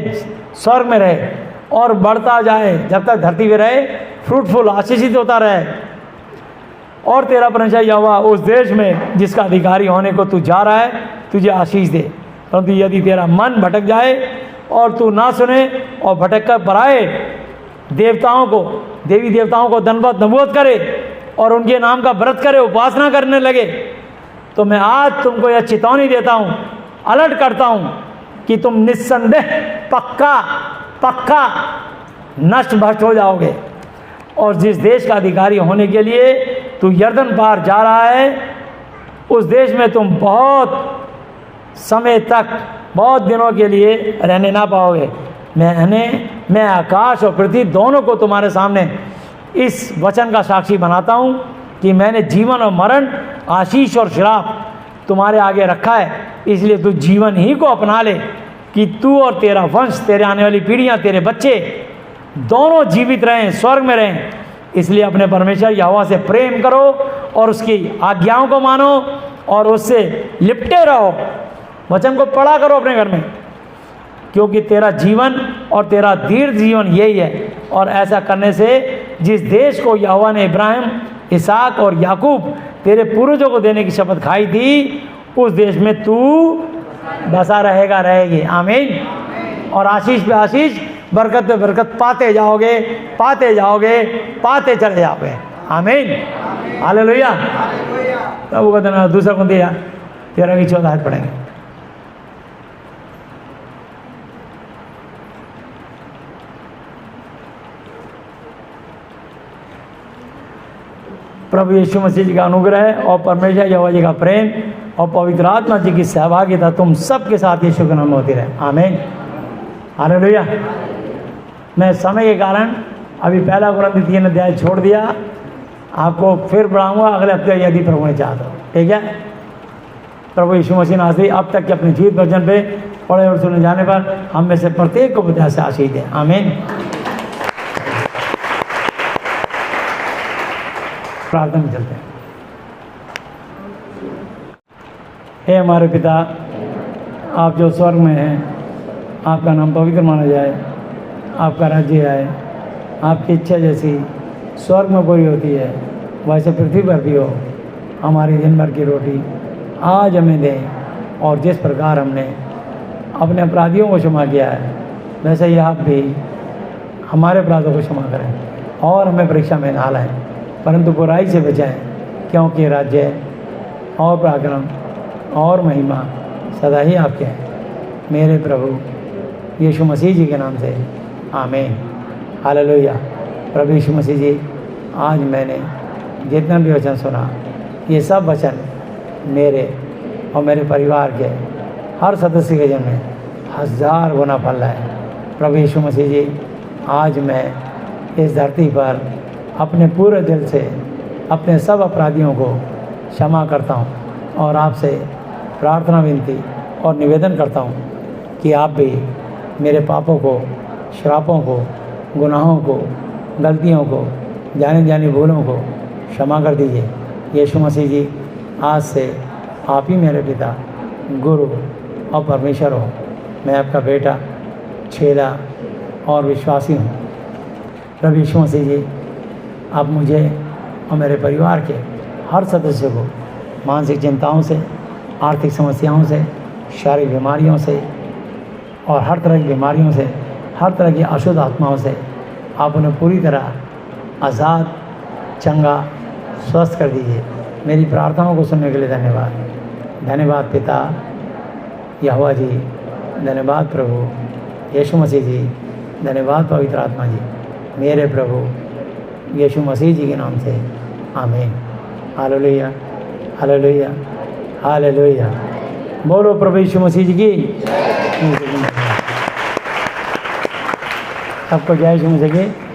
स्वर्ग में रहे और बढ़ता जाए जब तक धरती पे रहे, फ्रूटफुल, आशीषित होता रहे। और तेरा परमेश्वर यहोवा उस देश में जिसका अधिकारी होने को तू जा रहा है तुझे आशीष दे। परंतु यदि तेरा मन भटक जाए और तू ना सुने और भटक कर पराए देवताओं को, देवी देवताओं को दंडवत नबूवत करे और उनके नाम का व्रत करे, उपासना करने लगे, तो मैं आज तुमको यह चेतावनी देता हूँ, अलर्ट करता हूँ कि तुम निस्संदेह पक्का नष्ट भ्रष्ट हो जाओगे। और जिस देश का अधिकारी होने के लिए तू यर्दन पार जा रहा है, उस देश में तुम बहुत समय तक, बहुत दिनों के लिए रहने ना पाओगे। मैं आकाश और पृथ्वी दोनों को तुम्हारे सामने इस वचन का साक्षी बनाता हूँ कि मैंने जीवन और मरण, आशीष और श्राप तुम्हारे आगे रखा है। इसलिए तू जीवन ही को अपना ले कि तू और तेरा वंश, तेरे आने वाली पीढ़ियाँ, तेरे बच्चे दोनों जीवित रहें, स्वर्ग में रहें। इसलिए अपने परमेश्वर यहोवा से प्रेम करो और उसकी आज्ञाओं को मानो और उससे लिपटे रहो। वचन को पढ़ा करो अपने घर में, क्योंकि तेरा जीवन और तेरा दीर्घ जीवन यही है। और ऐसा करने से जिस देश को यहोवा ने इब्राहिम, इसहाक और याकूब तेरे पूर्वजों को देने की शपथ खाई थी, उस देश में तू बसा रहेगा, रहेगी। आमीन। और आशीष पे आशीष, बरकत पे बरकत पाते जाओगे, पाते जाओगे, पाते चले जाओगे। आमीन। हालेलुया। प्रभु का धन्यवाद। दूसरा कौन दिया? 13 की 14 आयत पढ़ेंगे। प्रभु यीशु मसीह जी का अनुग्रह और परमेश्वर यहोवा जी का प्रेम और पवित्र आत्मा जी की सहभागिता तुम सबके साथ यीशु के नाम में होती रहे। आमीन। हालेलुया। मैं समय के कारण अभी पहला कुरिन्थी 3 अध्याय छोड़ दिया, आपको फिर पढ़ाऊंगा अगले हफ्ते यदि प्रभु ने चाहा तो। ठीक है। प्रभु यीशु मसीह नासरी अब तक के अपने जीवित वचन पे पढ़े और सुने जाने पर हम में से प्रत्येक को बुद्धिया से आशीष दें। आमीन। प्रार्थना में चलते हैं। हे हमारे पिता, आप जो स्वर्ग में हैं, आपका नाम पवित्र माना जाए, आपका राज्य आए, आपकी इच्छा जैसी स्वर्ग में पूरी होती है वैसे पृथ्वी पर भी हो। हमारी दिन भर की रोटी आज हमें दें, और जिस प्रकार हमने अपने अपराधियों को क्षमा किया है वैसे ही आप भी हमारे अपराधों को क्षमा करें, और हमें परीक्षा में ना लाएं परंतु बुराई से बचाएं, क्योंकि राज्य और पराक्रम और महिमा सदा ही आपके हैं। मेरे प्रभु यीशु मसीह जी के नाम से आमीन। हालेलुया। प्रभु यीशु मसीह जी, आज मैंने जितना भी वचन सुना, ये सब वचन मेरे और मेरे परिवार के हर सदस्य के जीवन में 1000 गुना फल लाए। प्रभु यीशु मसीह जी, आज मैं इस धरती पर अपने पूरे दिल से अपने सब अपराधियों को क्षमा करता हूँ, और आपसे प्रार्थना विनती और निवेदन करता हूँ कि आप भी मेरे पापों को, श्रापों को, गुनाहों को, गलतियों को, जाने जाने भूलों को क्षमा कर दीजिए। यीशु मसीह जी, आज से आप ही मेरे पिता, गुरु और परमेश्वर हो। मैं आपका बेटा, चेला और विश्वासी हूँ। प्रभु यीशु मसीह जी, आप मुझे और मेरे परिवार के हर सदस्य को मानसिक चिंताओं से, आर्थिक समस्याओं से, शारीरिक बीमारियों से और हर तरह की बीमारियों से, हर तरह की अशुद्ध आत्माओं से आप उन्हें पूरी तरह आज़ाद, चंगा, स्वस्थ कर दीजिए। मेरी प्रार्थनाओं को सुनने के लिए धन्यवाद। धन्यवाद पिता यहोवा जी, धन्यवाद प्रभु यीशु मसीह जी, धन्यवाद पवित्र आत्मा जी, मेरे प्रभु यीशु मसीह जी के नाम से आमीन। Hallelujah, hallelujah, hallelujah. बोलो प्रभु यीशु मसीह जी की। सबको जय यीशु मसीह की।